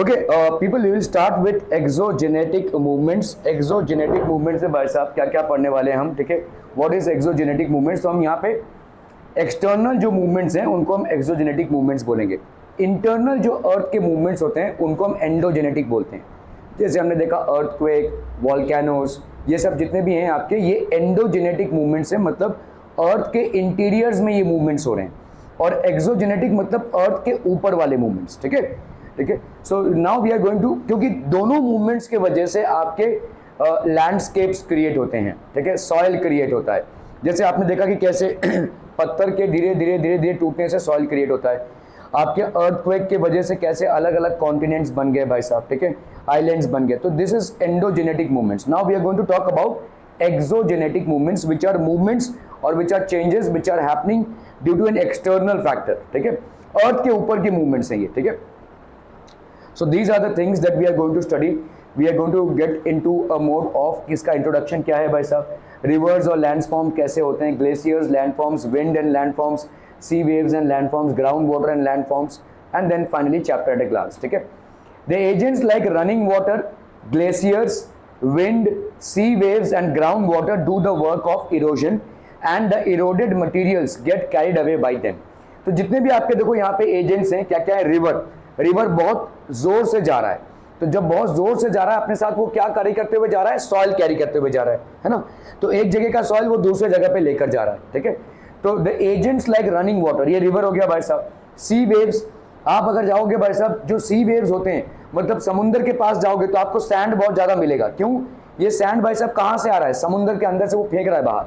Okay people, we will start with exogenetic movements. Exogenetic movement से भाई साहब क्या क्या पढ़ने वाले हैं हम, ठीक है। What is exogenetic movements? तो हम यहाँ पे एक्सटर्नल जो मूवमेंट्स हैं उनको हम एक्सोजेनेटिक मूवमेंट्स बोलेंगे। इंटरनल जो अर्थ के मूवमेंट्स होते हैं उनको हम एंडोजेनेटिक बोलते हैं। जैसे हमने देखा अर्थक्वेक, वॉल्केनोस, ये सब जितने भी हैं आपके, ये एंडोजेनेटिक मूवमेंट्स हैं, मतलब अर्थ के इंटीरियर्स में ये मूवमेंट्स हो रहे हैं। और एक्सोजेनेटिक मतलब अर्थ के ऊपर वाले मूवमेंट्स, ठीक है, ठीक है। So now we are going to, क्योंकि दोनों मूवमेंट्स के वजह से आपके लैंडस्केप्स क्रिएट होते हैं, ठीक है, सॉइल क्रिएट होता है। जैसे आपने देखा कि कैसे पत्थर के धीरे धीरे धीरे धीरे टूटने से सॉइल क्रिएट होता है। आपके अर्थक्वेक के वजह से कैसे अलग अलग कॉन्टिनेंट्स बन गए भाई साहब, ठीक है, आइलैंड्स बन गए। तो this is endogenetic movements. Now we are going to talk about exogenetic movements, which are movements और which are changes which are happening due to an external factor, ठीक है। अर्थ के ऊपर के मूवमेंट्स हैं ये, ठीक है। So these are the things that we are going to study. We are going to get into a mode of किसका introduction क्या है भाई साहब, rivers और landforms कैसे होते हैं, glaciers, landforms, wind and landforms, sea waves and landforms, groundwater and landforms, and then finally chapter at a glance, ठीक है। The agents like running water, glaciers, wind, sea waves and groundwater do the work of erosion and the eroded materials get carried away by them. तो जितने भी आपके देखो यहाँ पे agents हैं, क्या क्या है, रिवर, रिवर बहुत जोर से जा रहा है। तो जब बहुत जोर से जा रहा है अपने साथ वो क्या कैरी करते हुए जा रहा है, सॉइल कैरी करते हुए जा रहा है ना। तो एक जगह का सॉइल वो दूसरे जगह पे लेकर जा रहा है, ठीक है। तो the agents like running water, ये रिवर हो गया भाई साहब। सी वेव्स, आप अगर जाओगे भाई साहब, जो सी वेव्स होते हैं, मतलब समुद्र के पास जाओगे तो आपको सैंड बहुत ज्यादा मिलेगा। क्यों? ये सैंड भाई साहब कहाँ से आ रहा है, समुद्र के अंदर से वो फेंक रहा है बाहर।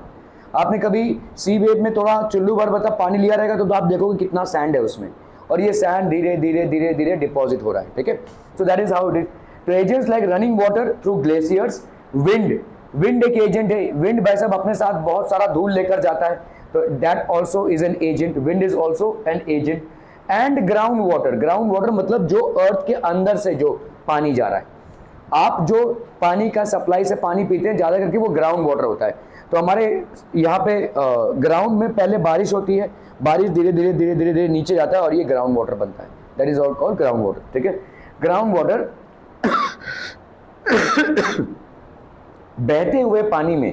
आपने कभी सी वेव में थोड़ा चुल्लू भर मतलब पानी लिया रहेगा तो आप देखोगे कितना सैंड है उसमें, और ये सैंड धीरे धीरे धीरे धीरे डिपॉजिट हो रहा है, ठीक है। So that is how it is. तो agents like running water through glaciers, wind, wind एक एजेंट है। विंड भाई साहब अपने साथ बहुत सारा धूल लेकर जाता है, तो that also is an agent, wind is also an agent. And ground water, ground water मतलब जो अर्थ के अंदर से जो पानी जा रहा है, आप जो पानी का सप्लाई से पानी पीते हैं ज्यादा करके वो ग्राउंड वाटर होता है। तो हमारे यहाँ पे ग्राउंड में पहले बारिश होती है, बारिश धीरे धीरे धीरे धीरे धीरे नीचे जाता है और ये ग्राउंड वाटर बनता है, that is called ground water, ठीक है। ग्राउंड वाटर बहते हुए पानी में,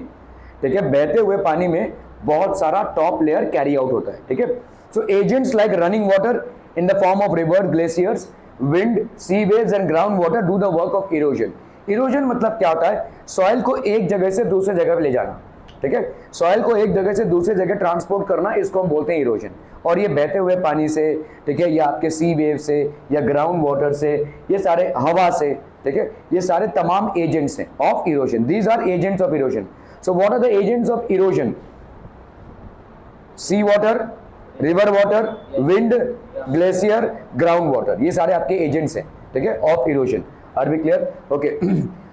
ठीक है, बहते हुए पानी में बहुत सारा टॉप लेयर कैरी आउट होता है, ठीक है। So agents like running water in the form of river, glaciers, wind, sea waves and ground water do the work of erosion. Erosion मतलब क्या होता है, सॉइल को एक जगह से दूसरे जगह पे ले जाना, ठीक है, सॉइल को एक जगह से दूसरे जगह ट्रांसपोर्ट करना, इसको हम बोलते हैं इरोजन। और ये बहते हुए पानी से, ठीक है, या आपके सी वेव से या ग्राउंड वाटर से, ये सारे हवा से, ठीक है, ये सारे तमाम एजेंट्स हैं of erosion. These are agents of erosion. So what are the agents of erosion? Sea water, river water, wind, glacier, ground water, ये सारे आपके एजेंट्स हैं, ठीक है, of erosion. Are we clear? Okay.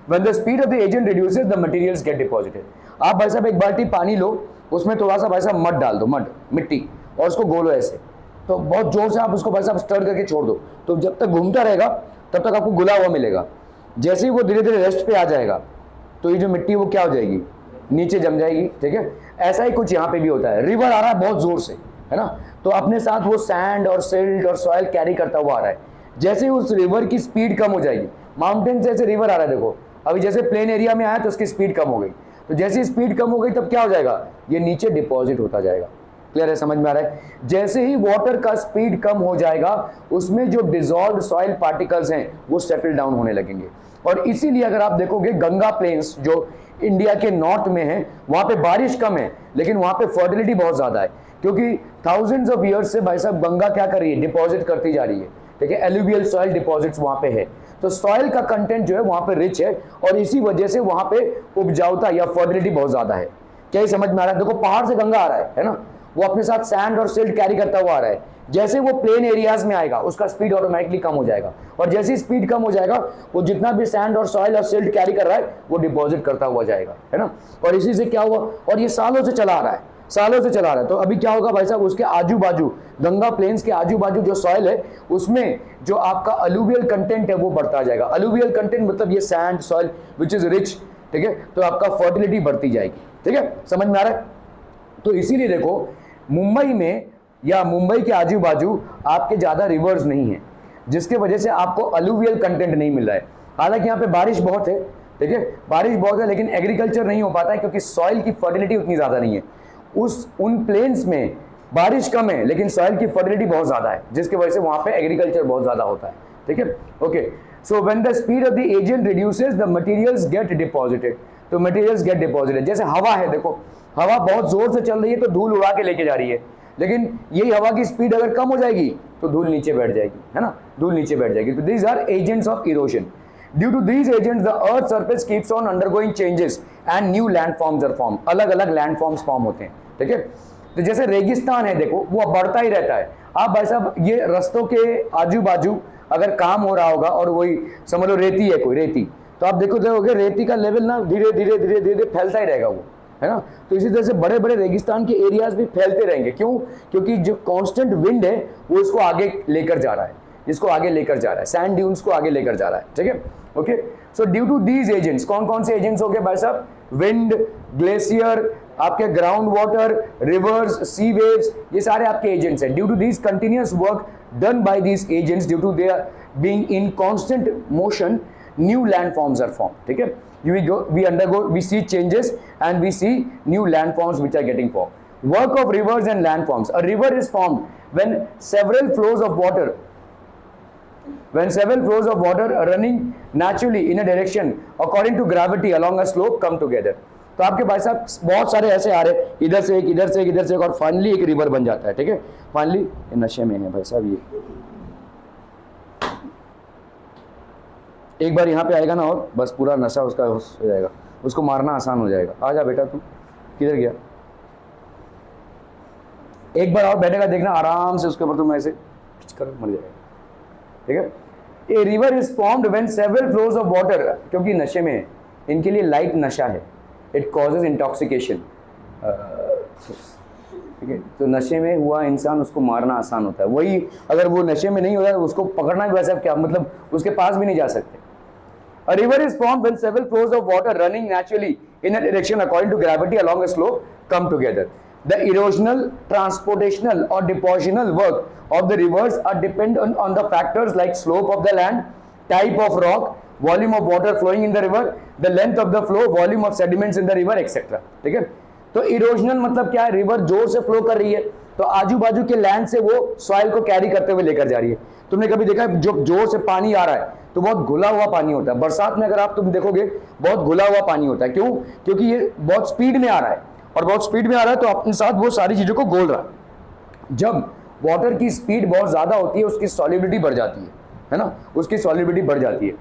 When the speed of the agent reduces, the materials get deposited. आप भाई साहब एक बाल्टी पानी लो, उसमें थोड़ा सा भाई साहब मड डाल दो, मड, मिट्टी, और उसको गोलो ऐसे, तो बहुत जोर से आप उसको भाई साहब स्टर करके छोड़ दो, तो जब तक घूमता रहेगा तब तक आपको घुला हुआ मिलेगा। जैसे ही वो धीरे धीरे रेस्ट पे आ जाएगा तो ये जो मिट्टी वो क्या हो जाएगी, नीचे जम जाएगी, ठीक है। ऐसा ही कुछ यहाँ पे भी होता है। रिवर आ रहा है बहुत जोर से, है ना, तो अपने साथ वो सैंड और सिल्ट और सॉइल कैरी करता हुआ आ रहा है। जैसे ही उस रिवर की स्पीड कम हो जाएगी, माउंटेन से ऐसे रिवर आ रहा है, देखो अभी जैसे प्लेन एरिया में आया तो उसकी स्पीड कम हो गई, तो जैसी स्पीड कम हो गई तब क्या हो जाएगा, ये नीचे डिपॉजिट होता जाएगा। क्लियर है, समझ में आ रहा है? जैसे ही वाटर का स्पीड कम हो जाएगा, उसमें जो डिसॉल्व्ड सॉइल पार्टिकल्स हैं वो सेटल डाउन होने लगेंगे। और इसीलिए अगर आप देखोगे गंगा प्लेन्स जो इंडिया के नॉर्थ में है, वहां पे बारिश कम है लेकिन वहां पे फर्टिलिटी बहुत ज्यादा है, क्योंकि थाउजेंड्स ऑफ ईयर्स से भाई साहब गंगा क्या कर रही है, डिपॉजिट करती जा रही है, ठीक है, एलुवियल सॉइल डिपॉजिट्स वहां पे है। तो सॉइल का कंटेंट जो है वहां पे रिच है और इसी वजह से वहां पे उपजाऊता या फर्टिलिटी बहुत ज्यादा है। क्या ही समझ में आ रहा है? देखो पहाड़ से गंगा आ रहा है ना, वो अपने साथ सैंड और सिल्ट कैरी करता हुआ आ रहा है। जैसे वो प्लेन एरियाज में आएगा उसका स्पीड ऑटोमेटिकली कम हो जाएगा, और जैसे स्पीड कम हो जाएगा वो जितना भी सैंड और सॉइल और सिल्ट कैरी कर रहा है वो डिपॉजिट करता हुआ जाएगा, है ना। और इसी से क्या हुआ, और ये सालों से चला आ रहा है, सालों से चला रहा है। तो अभी क्या होगा भाई साहब, उसके आजू बाजू, गंगा प्लेन्स के आजू बाजू जो सॉइल है उसमें जो आपका अलुवियल कंटेंट है वो बढ़ता जाएगा। अलुवियल कंटेंट मतलब ये sand soil which is rich, ठीक है, तो आपका फर्टिलिटी बढ़ती जाएगी, ठीक है, समझ में आ रहा है? तो इसीलिए देखो मुंबई में या मुंबई के आजू बाजू आपके ज्यादा रिवर्स नहीं है। जिसके वजह से आपको अलुवियल कंटेंट नहीं मिल रहा है। हालांकि यहाँ पे बारिश बहुत है, ठीक है, बारिश बहुत है, लेकिन एग्रीकल्चर नहीं हो पाता है क्योंकि सॉइल की फर्टिलिटी उतनी ज़्यादा नहीं है। उन प्लेन्स में बारिश कम है लेकिन सॉइल की फर्टिलिटी बहुत ज़्यादा है, जिसकी वजह से वहाँ पे एग्रीकल्चर बहुत ज़्यादा होता है, ठीक है। Okay, so when the speed of the agent reduces the materials get deposited, तो मटेरियल्स गेट डिपॉजिटेड। जैसे हवा है, देखो हवा बहुत जोर से चल रही है तो धूल उड़ा के लेके जा रही है, लेकिन यही हवा की स्पीड अगर कम हो जाएगी तो धूल नीचे बैठ जाएगी, है ना, धूल नीचे बैठ जाएगी। तो these are agents of erosion. Due to these agents the earth surface keeps on undergoing changes and new land forms are form, अलग अलग लैंड फॉर्म्स फॉर्म होते हैं, ठीक है। तो जैसे रेगिस्तान है, देखो वो बढ़ता ही रहता है। आप भाई साहब ये रस्तों के आजू बाजू अगर काम हो रहा होगा और वही समझ लो रेती है, कोई रेती, तो आप देखोगे रेती का लेवल ना धीरे धीरे धीरे धीरे फैलता ही रहेगा वो, है ना। तो इसी तरह से बड़े बड़े रेगिस्तान के एरियाज भी फैलते रहेंगे। क्यों? क्योंकि जो कांस्टेंट विंड है वो इसको आगे लेकर जा रहा है, इसको आगे लेकर जा रहा है, सैंड ड्यून्स को आगे लेकर जा रहा है, ठीक है। Okay, so due to these agents, कौन कौन से एजेंट्स हो गए भाई साहब? विंड, ग्लेशियर, आपके ground water, rivers, sea waves, ये सारे आपके एजेंट्स हैं। Due to these continuous work done by these agents, due to their being in constant motion, new land forms are form, ठीक है। We see changes and we see new landforms which are getting formed. Work of rivers and landforms. A river is formed when several flows of water are running naturally in a direction according to gravity along a slope come together. तो आपके भाई साहब बहुत सारे ऐसे आ रहे, इधर से एक, इधर से एक, इधर से एक, और फाइनली एक रिवर बन जाता है, ठीक है। फाइनली नशे में है भाई साहब, ये एक बार यहाँ पे आएगा ना और बस पूरा नशा उसका हो जाएगा, उसको मारना आसान हो जाएगा। आ जा बेटा, तू किधर गया? एक बार और बैठेगा, देखना आराम से उसके ऊपर तुम ऐसे कर मर जाएगा, ठीक है। A river is formed when several flows of water, क्योंकि नशे में है, इनके लिए लाइट नशा है, इट कॉजेज इंटॉक्सिकेशन, ठीक है। तो नशे में हुआ इंसान, उसको मारना आसान होता है। वही अगर वो नशे में नहीं होता तो उसको पकड़ना भी वैसा क्या, मतलब उसके पास भी नहीं जा सकते। A river is formed when several flows of water running naturally in a direction according to gravity along a slope come together. The erosional, transportational or depositional work of the rivers are dependent on the factors like slope of the land, type of rock, volume of water flowing in the river, the length of the flow, volume of sediments in the river, etc. ठीक है। तो erosional मतलब क्या है? River जोर से flow कर रही है तो आजू बाजू के लैंड से वो सॉइल को कैरी करते हुए लेकर जा रही है। तुमने कभी देखा है जो जोर से पानी आ रहा है तो बहुत घुला हुआ पानी होता है। बरसात में अगर आप तुम देखोगे बहुत घुला हुआ पानी होता है। क्यों? क्योंकि ये बहुत स्पीड में आ रहा है, और बहुत स्पीड में आ रहा है तो अपने साथ वो सारी चीजों को घोल रहा है। जब वाटर की स्पीड बहुत ज्यादा होती है उसकी सॉलिबिलिटी बढ़ जाती है ना, उसकी सॉलिबिलिटी बढ़ जाती है।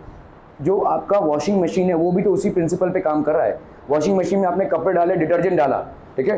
जो आपका वॉशिंग मशीन है वो भी तो उसी प्रिंसिपल पे काम कर रहा है। वॉशिंग मशीन में आपने कपड़े डाले, डिटर्जेंट डाला, ठीक है,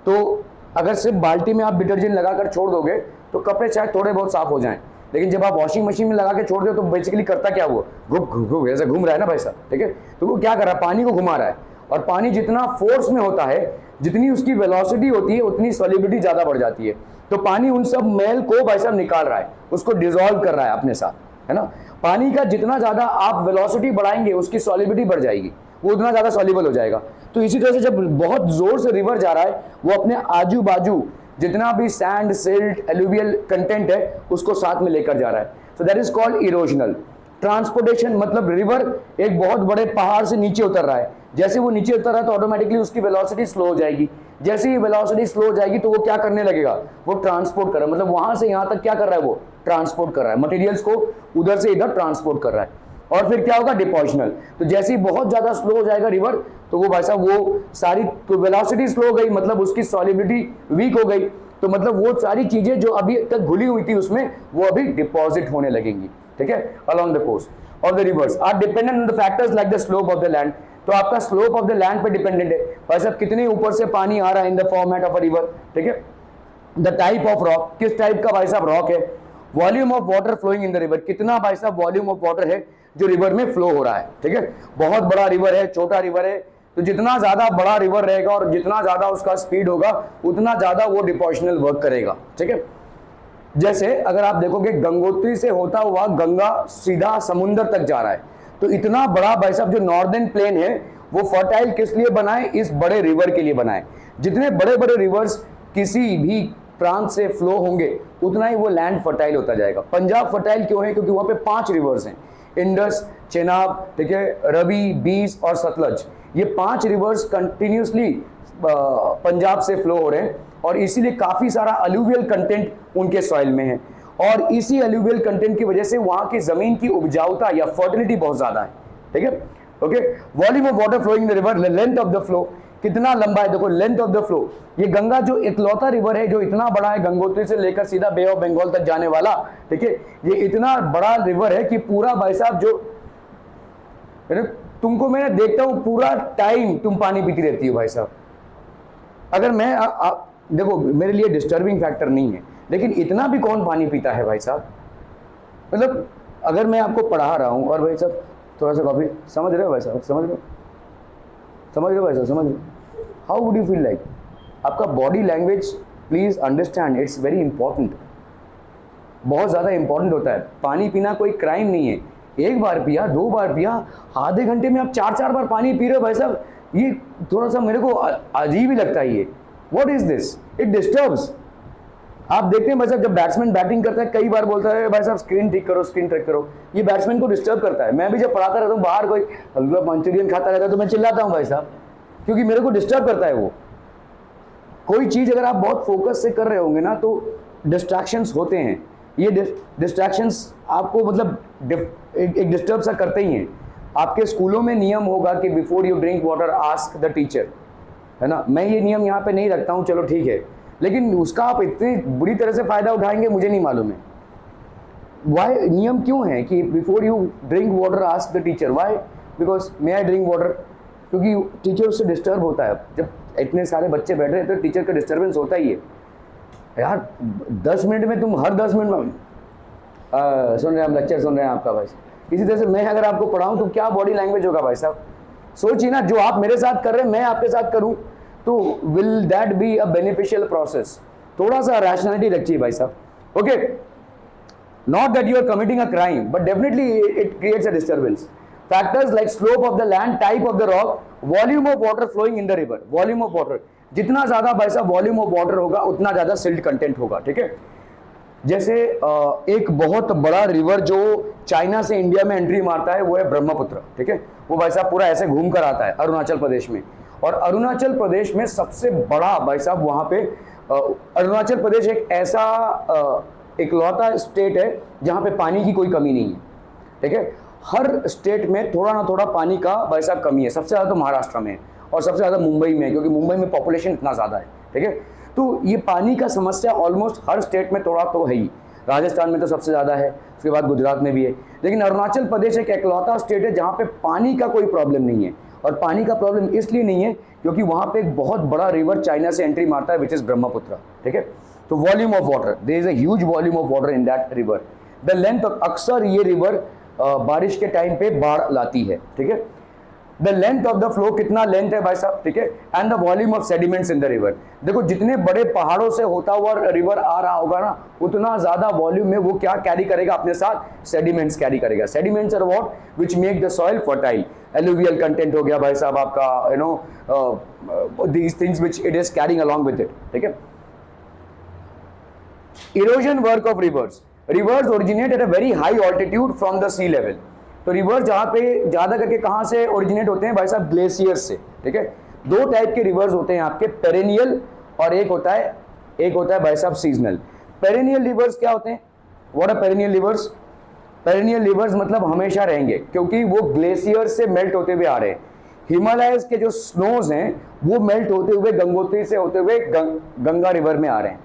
तो अगर सिर्फ बाल्टी में आप डिटर्जेंट लगाकर छोड़ दोगे तो कपड़े शायद थोड़े बहुत साफ हो जाएं, लेकिन जब आप वॉशिंग मशीन में लगा के छोड़ दो तो बेसिकली करता क्या, वो घुम ऐसे घूम रहा है ना भाई साहब, ठीक है। तो वो क्या कर रहा है? पानी को घुमा रहा है, और पानी जितना फोर्स में होता है, जितनी उसकी वेलोसिटी होती है, उतनी सॉलिबिलिटी ज्यादा बढ़ जाती है। तो पानी उन सब मैल को भाई साहब निकाल रहा है, उसको डिसॉल्व कर रहा है अपने साथ, है ना। पानी का जितना ज्यादा आप वेलोसिटी बढ़ाएंगे उसकी सॉलिबिलिटी बढ़ जाएगी, वो उतना ज्यादा सॉल्युबल हो जाएगा। तो इसी तरह से जब बहुत जोर से रिवर जा रहा है वो अपने आजू बाजू जितना भी सैंड, सिल्ट, एलुवियल कंटेंट है उसको साथ में लेकर जा रहा है। So that is called erosional. Transportation मतलब रिवर एक बहुत बड़े पहाड़ से नीचे उतर रहा है, जैसे वो नीचे उतर रहा है तो ऑटोमेटिकली उसकी वेलोसिटी स्लो हो जाएगी। जैसे ही वेलोसिटी स्लो हो जाएगी तो वो क्या करने लगेगा? वो ट्रांसपोर्ट कर रहा है, मतलब वहां से यहां तक क्या कर रहा है? वो ट्रांसपोर्ट कर रहा है, मटेरियल्स को उधर से इधर ट्रांसपोर्ट कर रहा है। और फिर क्या होगा? डिपोजिशनल। तो जैसे ही बहुत ज्यादा स्लो हो जाएगा रिवर तो वो भाई साहब वो सारी तो वेलोसिटी स्लो हो गई, मतलब उसकी सॉलिबिलिटी वीक हो गई, तो मतलब वो सारी चीजें जो अभी तक घुली हुई थी उसमें वो अभी डिपॉजिट होने लगेंगी, ठीक है। Along the course of the rivers are dependent on the factors like the slope of the land. तो आपका स्लोप ऑफ द लैंड पे डिपेंडेंट है भाई साहब, कितने ऊपर से पानी आ रहा है in the format of a river, ठीक है। द टाइप ऑफ रॉक, किस टाइप का भाई साहब रॉक है। Volume of water flowing in the river, कितना भाई साहब वॉल्यूम ऑफ वाटर है जो रिवर में फ्लो हो रहा है, ठीक है। बहुत बड़ा रिवर है, छोटा रिवर है, तो जितना ज्यादा बड़ा रिवर रहेगा और जितना ज्यादा उसका स्पीड होगा उतना ज्यादा वो डिपोजिशनल वर्क करेगा, ठीक है। जैसे अगर आप देखोगे गंगोत्री से होता हुआ गंगा सीधा समुद्र तक जा रहा है, तो इतना बड़ा भाई साहब जो नॉर्दर्न प्लेन है वो फर्टाइल किस लिए बना है? इस बड़े रिवर के लिए बना है। जितने बड़े बड़े रिवर्स किसी भी प्रांत से फ्लो होंगे उतना ही वो लैंड फर्टाइल होता जाएगा। पंजाब फर्टाइल क्यों है? क्योंकि वहाँ पे 5 रिवर्स हैं, इंडस, चेनाब, ठीक है, रवि, बीस और सतलज। ये 5 रिवर्स कंटिन्यूसली पंजाब से फ्लो हो रहे हैं और इसीलिए काफ़ी सारा अलूवियल कंटेंट उनके सॉइल में है और इसी अलूवियल कंटेंट की वजह से वहाँ की ज़मीन की उपजाऊता या फर्टिलिटी बहुत ज़्यादा है, ठीक है। Okay, volume of water flowing the river, length of the flow, कितना लंबा है देखो, लेंथ ऑफ द फ्लो। ये गंगा जो इकलौता रिवर है जो इतना बड़ा है, गंगोत्री से लेकर सीधा बे ऑफ बंगाल तक जाने वाला, ठीक है, ये इतना बड़ा रिवर है कि पूरा भाई साहब जो तुमको मैं देखता हूं पूरा टाइम तुम पानी पीती रहती हो भाई साहब। अगर मैं देखो मेरे लिए डिस्टर्बिंग फैक्टर नहीं है, लेकिन इतना भी कौन पानी पीता है भाई साहब। मतलब अगर मैं आपको पढ़ा रहा हूं और भाई साहब थोड़ा सा कॉपी, समझ रहे हो भाई साहब, समझ रहे हो भाई साहब, समझ रहे हो, how would you feel like? आपका body language please understand, it's very important, बहुत ज़्यादा इंपॉर्टेंट होता है। पानी पीना कोई क्राइम नहीं है, एक बार पिया, 2 बार पिया, आधे घंटे में आप 4-4 बार पानी पी रहे हो भाई साहब, ये थोड़ा सा मेरे को अजीब ही लगता है। ये what is this, it disturbs. आप देखते हैं भाई साहब जब बैट्समैन बैटिंग करता है कई बार बोलता है भाई साहब स्क्रीन ठीक करो, स्क्रीन ठीक करो, ये बैट्समैन को डिस्टर्ब करता है। मैं भी जब पढ़ाता रहता हूँ बाहर कोई हलवा मंचूरियन खाता रहता है तो मैं चिल्लाता हूँ भाई साहब, क्योंकि मेरे को डिस्टर्ब करता है वो। कोई चीज़ अगर आप बहुत फोकस से कर रहे होंगे ना तो डिस्ट्रैक्शंस होते हैं, ये डिस्ट्रैक्शंस आपको मतलब एक डिस्टर्ब सा करते ही हैं। आपके स्कूलों में नियम होगा कि before you drink water ask the teacher, है ना। मैं ये नियम यहाँ पे नहीं रखता हूँ, चलो ठीक है, लेकिन उसका आप इतनी बुरी तरह से फ़ायदा उठाएंगे मुझे नहीं मालूम है। वाई नियम क्यों है कि before you drink water ask the teacher, why? Because may I drink water, क्योंकि टीचर उससे डिस्टर्ब होता है। जब इतने सारे बच्चे बैठ रहे हैं तो टीचर का डिस्टर्बेंस होता ही है यार। 10 मिनट में तुम हर 10 मिनट में सुन रहे हैं, हम लेक्चर सुन रहे हैं आपका भाई। इसी तरह से मैं अगर आपको पढ़ाऊं तो क्या बॉडी लैंग्वेज होगा भाई साहब, सोचिए ना। जो आप मेरे साथ कर रहे हैं मैं आपके साथ करूं तो will that be a beneficial process? थोड़ा सा रैशनैलिटी रखिए भाई साहब। Okay, not that you are committing a crime but definitely it creates a disturbance. Factors like slope of the land, type of the rock, volume of water flowing in the river. Volume of water, जितना ज्यादा भाई साहब volume of water होगा उतना ज्यादा silt content होगा, ठीक है। जैसे एक बहुत बड़ा रिवर जो चाइना से इंडिया में एंट्री मारता है वो है ब्रह्मपुत्र, ठीक है। वो भाई साहब पूरा ऐसे घूम कर आता है अरुणाचल प्रदेश में, और अरुणाचल प्रदेश में सबसे बड़ा भाई साहब वहाँ पे अरुणाचल प्रदेश एक ऐसा इकलौता स्टेट है जहाँ पे पानी की कोई कमी नहीं है, ठीक है। हर स्टेट में थोड़ा ना थोड़ा पानी का भाई साहब कमी है। सबसे ज़्यादा तो महाराष्ट्र में है और सबसे ज़्यादा मुंबई में है, क्योंकि मुंबई में पॉपुलेशन इतना ज़्यादा है, ठीक है। तो ये पानी का समस्या ऑलमोस्ट हर स्टेट में थोड़ा तो है ही। राजस्थान में तो सबसे ज़्यादा है, उसके बाद गुजरात में भी है, लेकिन अरुणाचल प्रदेश एक इकलौता स्टेट है जहाँ पे पानी का कोई प्रॉब्लम नहीं है। और पानी का प्रॉब्लम इसलिए नहीं है क्योंकि वहाँ पे एक बहुत बड़ा रिवर चाइना से एंट्री मारता है विच इज़ ब्रह्मपुत्र, ठीक है। तो volume of water, there is a huge volume of water in that river. The length of, अक्सर ये रिवर बारिश के टाइम पे बाढ़ लाती है, ठीक है। The length of the flow, कितना लेंथ है भाई साहब, ठीक है। And the volume of sediments in the river. देखो जितने बड़े पहाड़ों से होता हुआ रिवर आ रहा होगा ना उतना ज्यादा वॉल्यूम में वो क्या कैरी करेगा अपने साथ, सेडिमेंट्स कैरी करेगा। Sediments are what which make the soil fertile. Alluvial content हो गया भाई साहब आपका, you know these things which it is carrying along with it, ठीक है। Erosion work of rivers, rivers originate at a very high altitude from the sea level. तो rivers जहाँ पे ज्यादा करके कहाँ से ओरिजिनेट होते हैं भाई साहब, ग्लेशियर्स से, ठीक है। 2 टाइप के रिवर्स होते हैं आपके, पेरेनियल और एक होता है भाई साहब सीजनल। पेरेनियल रिवर्स क्या होते हैं, what are perennial rivers? Perennial rivers मतलब हमेशा रहेंगे, क्योंकि वो ग्लेशियर से मेल्ट होते हुए आ रहे हैं। हिमालयस के जो स्नोज हैं वो मेल्ट होते हुए गंगोत्री से होते हुए गंगा रिवर में आ रहे हैं,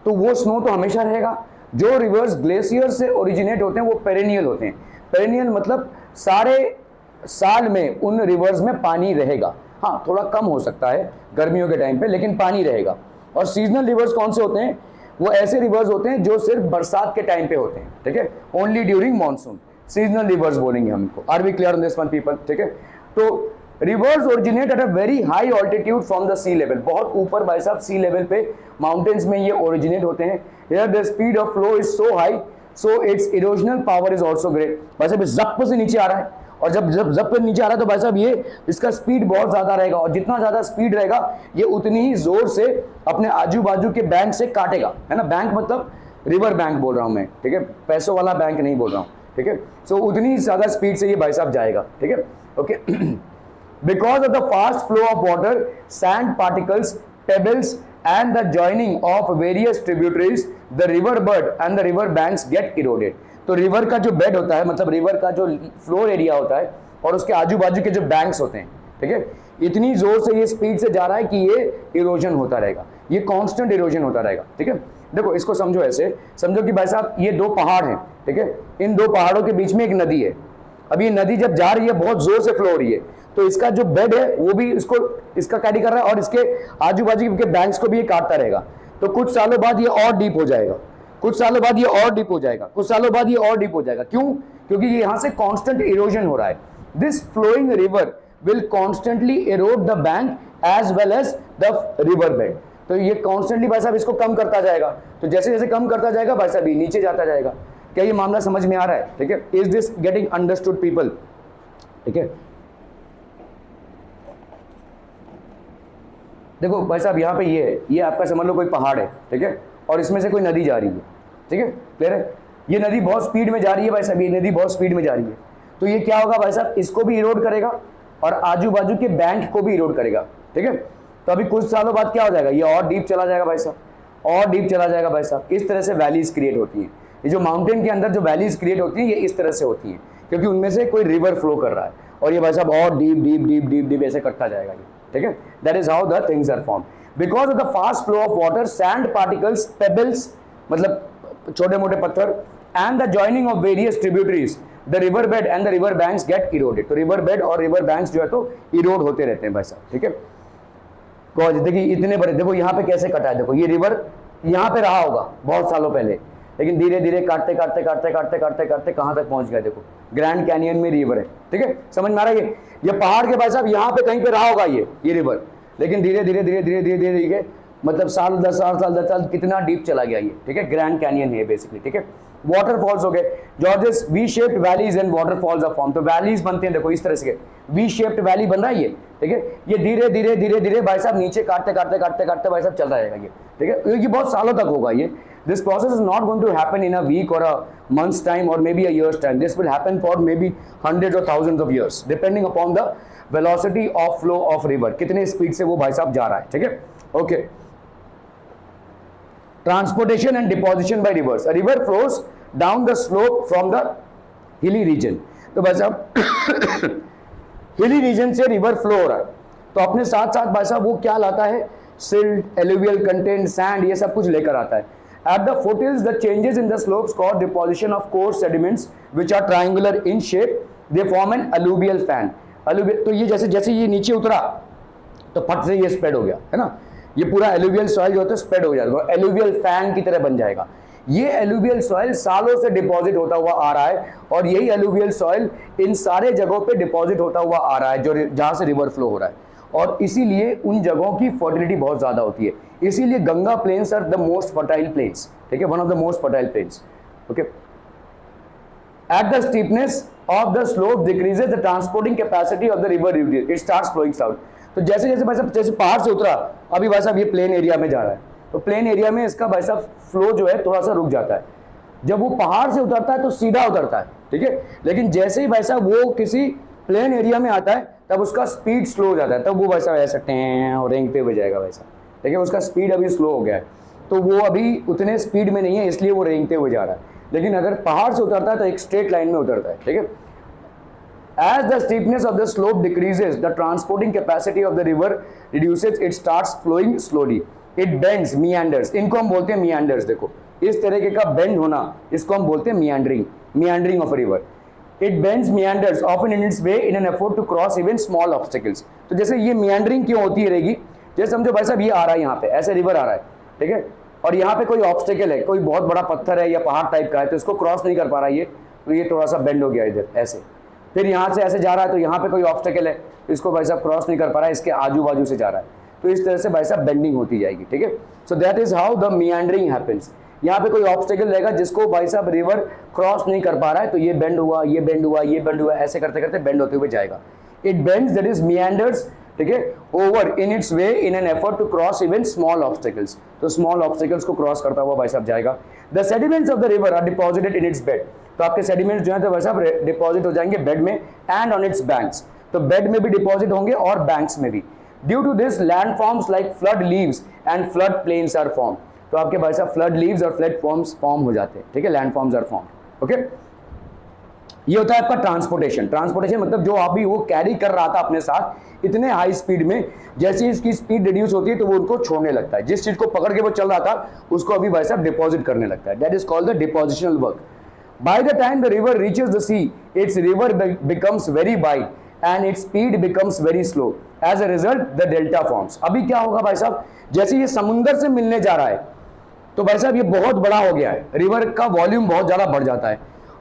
तो वो स्नो तो हमेशा रहेगा। जो रिवर्स ग्लेशियर से ओरिजिनेट होते हैं वो पेरेनियल होते हैं। पेरेनियल मतलब सारे साल में उन रिवर्स में पानी रहेगा, हाँ थोड़ा कम हो सकता है गर्मियों के टाइम पे, लेकिन पानी रहेगा। और सीजनल रिवर्स कौन से होते हैं? वो ऐसे रिवर्स होते हैं जो सिर्फ बरसात के टाइम पे होते हैं, ठीक है, only during monsoon. Seasonal rivers बोलेंगे हमको। Are we clear on this one people, ठीक है। तो rivers originate at a very high altitude from the sea level, बहुत ऊपर भाई साहब सी लेवल पे माउंटेन्स में ये ओरिजिनेट होते हैं। Here the speed of flow is so high, so it's erosional power is also great. भाई साहब जप से नीचे आ रहा है और जब जब जब पे नीचे आ रहा है तो भाई साहब ये इसका स्पीड बहुत ज़्यादा रहेगा, और जितना ज़्यादा स्पीड रहेगा ये उतनी ही ज़ोर से अपने आजू बाजू के बैंक से काटेगा, है ना। बैंक मतलब रिवर बैंक बोल रहा हूँ मैं, ठीक है, पैसों वाला बैंक नहीं बोल रहा हूँ, ठीक है। सो उतनी ज़्यादा स्पीड से ये भाई साहब जाएगा, ठीक है, okay. Because of the fast flow of water, sand particles, pebbles and the joining of various tributaries, the river bed and the river banks get eroded. तो रिवर का जो बेड होता है, मतलब रिवर का जो फ्लोर एरिया होता है और उसके आजू बाजू के जो बैंक्स होते हैं, ठीक है, इतनी जोर से ये स्पीड से जा रहा है कि ये इरोजन होता रहेगा, ये कांस्टेंट इरोजन होता रहेगा, ठीक है। देखो इसको समझो ऐसे, समझो कि भाई साहब ये दो पहाड़ हैं, ठीक है, इन दो पहाड़ों के बीच में एक नदी है। अब ये नदी जब जा रही है बहुत जोर से फ्लो हो रही है, तो इसका जो बेड है वो भी इसका कैरी कर रहा है और इसके आजू बाजू के बैंक्स को भी ये काटता रहेगा। तो कुछ सालों बाद ये और डीप हो जाएगा, कुछ सालों बाद ये और डीप हो जाएगा, कुछ सालों बाद ये और डीप हो जाएगा। क्यों? क्योंकि ये यहाँ से कांस्टेंट इरोजन हो रहा है। This flowing river will constantly erode the bank as well as the river bed. तो ये कॉन्स्टेंटली भाई साहब इसको कम करता जाएगा, तो जैसे जैसे कम करता जाएगा भाई साहब ये नीचे जाता जाएगा। क्या ये मामला समझ में आ रहा है? ठीक है, is this getting understood people? ठीक है, देखो भाई साहब यहाँ पे ये आपका समझ लो कोई पहाड़ है, ठीक है, और इसमें से कोई नदी जा रही है, ठीक है, क्लियर है। ये नदी बहुत स्पीड में जा रही है भाई साहब, ये नदी बहुत स्पीड में जा रही है, तो ये क्या होगा भाई साहब, इसको भी इरोड करेगा और आजू बाजू के बैंक को भी इरोड करेगा, ठीक है। तो अभी कुछ सालों बाद क्या हो जाएगा, ये और डीप चला जाएगा भाई साहब, और डीप चला जाएगा भाई साहब। इस तरह से वैलीज क्रिएट होती हैं। ये जो माउंटेन के अंदर जो वैलीज क्रिएट होती हैं ये इस तरह से होती हैं, क्योंकि उनमें से कोई रिवर फ्लो कर रहा है और ये भाई साहब और deep deep deep deep deep ऐसे कटता जाएगा ये, ठीक है। That is how the things are form. Because of the fast flow of water, sand particles, pebbles मतलब छोटे मोटे पत्थर, and the joining of various tributaries, the river bed and the river banks get eroded. तो river bed और river banks जो है तो इरोड होते रहते हैं भाई साहब, ठीक है। देखिए इतने बड़े, देखो यहाँ पे कैसे कटा है, देखो ये रिवर यहाँ पे रहा होगा बहुत सालों पहले, लेकिन धीरे धीरे काटते काटते काटते काटते काटते काटते कहाँ तक पहुंच गया, देखो ग्रैंड कैनियन में रिवर है, ठीक है, समझ में आ रहा है। ये पहाड़ के भाई साहब यहाँ पे कहीं पे रहा होगा ये रिवर, लेकिन धीरे धीरे धीरे धीरे धीरे धीरे धीरे मतलब साल 10 साल कितना डीप चला गया ये, ठीक है, ग्रैंड कैनियन है बेसिकली, ठीक है। वाटरफॉल्स हो गए, gorges V shaped valleys and waterfalls are form. तो वैलीज बनते हैं, देखो इस तरह से वी शेप्ड वैली बन रहा है ये, ठीक है। ये धीरे धीरे धीरे धीरे भाई साहब नीचे काटते काटते काटते काटते भाई साहब चलता जाएगा ये, ठीक है। ये बहुत सालों तक होगा ये। This process is not going to happen in a week or a month's time or maybe a year's time. This will happen for maybe hundreds or thousands of years, depending upon the velocity of flow of river. कितने speed से वो भाई साहब जा रहा है, ठीक है, okay. Transportation and deposition by rivers. A river flows down the slope from the hilly region. तो भाई साहब हिली रीजन से रिवर फ्लो हो रहा है, तो अपने साथ साथ भाई साहब वो क्या लाता है, सिल्ट, एलुवियल कंटेंट, सैंड, ये सब कुछ लेकर आता है। At the foothills, the changes in the slopes cause deposition of coarse sediments which are triangular in shape. They form an alluvial fan. Alluvial, तो ये जैसे जैसे ये नीचे उतरा तो फट से ये स्प्रेड हो गया, है ना। ये पूरा एलुवियल सॉइल जो होता है स्प्रेड हो जाएगा, एलुवियल फैन की तरह बन जाएगा। ये एलुवियल सॉइल सालों से डिपॉजिट होता हुआ आ रहा है और यही एलुवियल सॉइल इन सारे जगहों पे डिपॉजिट होता हुआ आ रहा है जो जहाँ से रिवर फ्लो हो रहा है, और इसीलिए उन जगहों की फर्टिलिटी बहुत ज़्यादा होती है। इसीलिए Ganga plains are the most fertile plains, ठीक है, one of the most fertile plains, okay. At the steepness of the slope decreases the transporting capacity of the river, it starts flowing south. तो जैसे जैसे भाई साहब जैसे पहाड़ से उतरा, अभी भाई साहब ये प्लेन एरिया में जा रहा है, तो प्लेन एरिया में इसका भाई साहब फ्लो जो है थोड़ा सा रुक जाता है। जब वो पहाड़ से उतरता है तो सीधा उतरता है, ठीक है, लेकिन जैसे ही भाई साहब वो किसी प्लेन एरिया में आता है तब उसका स्पीड स्लो हो जाता है, तब वो वैसा ऐसा और रेंगते हुए जाएगा वैसा, ठीक है। उसका स्पीड अभी स्लो हो गया है, तो वो अभी उतने स्पीड में नहीं है, इसलिए वो रेंगते हुए जा रहा है। लेकिन अगर पहाड़ से उतरता है तो एक स्ट्रेट लाइन में उतरता है, ठीक है। As the steepness of the slope decreases, the transporting capacity of the river reduces. It starts flowing slowly. It bends, meanders. इनको हम बोलते हैं meanders। देखो इस तरीके का बेंड होना, इसको हम बोलते हैं meandering, meandering of a river. It bends, meanders often in its way in an effort to cross even small obstacles. तो जैसे ये meandering क्यों होती रहेगी, जैसे समझो भाई साहब ये आ रहा है यहाँ पे, ऐसे रिवर आ रहा है, ठीक है, और यहाँ पे कोई ऑब्स्टेकल है, कोई बहुत बड़ा पत्थर है या पहाड़ टाइप का है, तो इसको क्रॉस नहीं कर पा रहा है ये, तो ये थोड़ा सा बेंड हो गया इधर ऐसे। फिर यहाँ से ऐसे जा रहा है तो यहाँ पे कोई ऑब्स्टेकल है, इसको भाई साहब क्रॉस नहीं कर पा रहा है, इसके आजू बाजू से जा रहा है, तो इस तरह से भाई साहब बेंडिंग होती जाएगी, ठीक है। So that is how the meandering happens. यहाँ पे कोई ऑब्स्टेकल रहेगा जिसको भाई साहब रिवर क्रॉस नहीं कर पा रहा है, तो ये बेंड हुआ, ये बेंड हुआ, ये बेंड हुआ, ऐसे करते करते बेंड होते हुए जाएगा। It bends, that is meanders, ठीक है, over in its way in an effort to cross even small obstacles, तो स्मॉल ऑब्स्टेकल्स को क्रॉस करता हुआ भाई साहब जाएगा। The sediments of the river are deposited in its bed, तो आपके सेडिमेंट्स जो है तो भाई साहब डिपॉजिट हो जाएंगे बेड में, एंड ऑन इट्स बैंक्स, तो बेड में भी डिपॉजिट होंगे और बैंक्स में भी। Due to this land forms like flood levees and flood plains are form, तो आपके भाई साहब फ्लड लीव्स और फ्लड फॉर्म्स फॉर्म हो जाते हैं, ठीक है, land forms are form. Okay, ये होता है आपका ट्रांसपोर्टेशन। ट्रांसपोर्टेशन मतलब जो अभी वो कैरी कर रहा था अपने साथ इतने हाई स्पीड में, जैसे इसकी स्पीड रिड्यूस होती है तो वो उनको छोड़ने लगता है, जिस चीज को पकड़ के वो चल रहा था उसको अभी भाई साहब डिपॉजिट करने लगता है, that is called the depositional work. By the time the river reaches the sea, its river becomes very wide and its speed becomes very slow. As a result, the delta forms. अभी क्या होगा भाई साहब, जैसे ये समुंदर से मिलने जा रहा है तो भाई साहब ये बहुत बड़ा हो गया है, रिवर का वॉल्यूम बहुत ज्यादा बढ़ जाता है,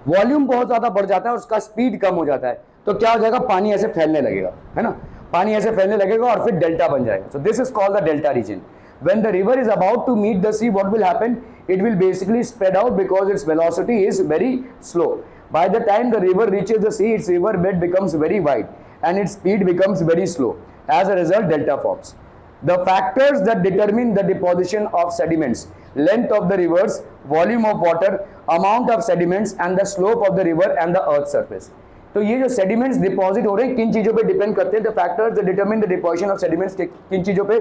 वॉल्यूम बहुत ज्यादा बढ़ जाता है और उसका स्पीड कम हो जाता है, तो क्या हो जाएगा, पानी ऐसे फैलने लगेगा, है ना, पानी ऐसे फैलने लगेगा और फिर डेल्टा बन जाएगा। So this is called the delta region. When the river is about to meet the sea, what will happen? It will basically spread out because its velocity is very slow. By the time the river reaches the sea, its river bed becomes very wide and its speed becomes very slow. As a result, delta forms. The factors that determine the deposition of sediments, length of the rivers, volume of water, amount of sediments and the slope of the river and the earth surface. तो ये जो sediments deposit हो रहे हैं किन चीजों पे depend करते हैं, the factors that determine the deposition of sediments, किन चीजों पे,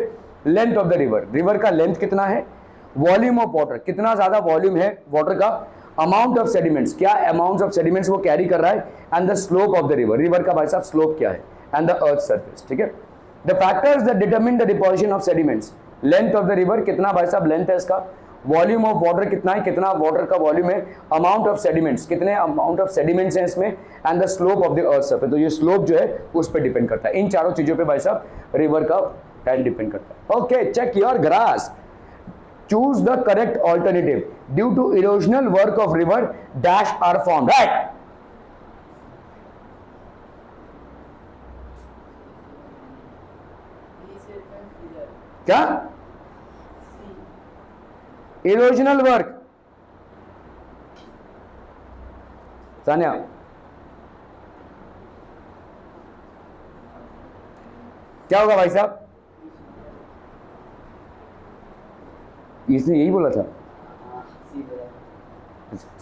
length of the river, river का लेंथ कितना है, वॉल्यूम ऑफ वाटर, कितना ज्यादा वॉल्यूम है वाटर का, अमाउंट ऑफ सेडिमेंट्स, क्या अमाउंट ऑफ सेडिमेंट्स वो कैरी कर रहा है, and the slope of the river, river का भाई साहब स्लोप क्या है, एंड द अर्थ सरफेस, ठीक है। The factors that determine the deposition of sediments, length of the river, कितना भाई साहब लेंथ है इसका, वॉल्यूम ऑफ वाटर कितना है, कितना वाटर का वॉल्यूम है, अमाउंट ऑफ सेडिमेंट्स, कितने अमाउंट ऑफ सेडिमेंट्स हैं इसमें, and the slope of the earth surface, तो ये स्लोप जो है उस पर डिपेंड करता है। इन चारों चीजों पे भाई साहब रिवर का टाइम डिपेंड करता है। Okay, check your grasp, choose the correct alternative, due to erosional work of river dash are formed, right. क्या इरोजनल वर्क, सानिया क्या होगा भाई साहब, इसने यही बोला था,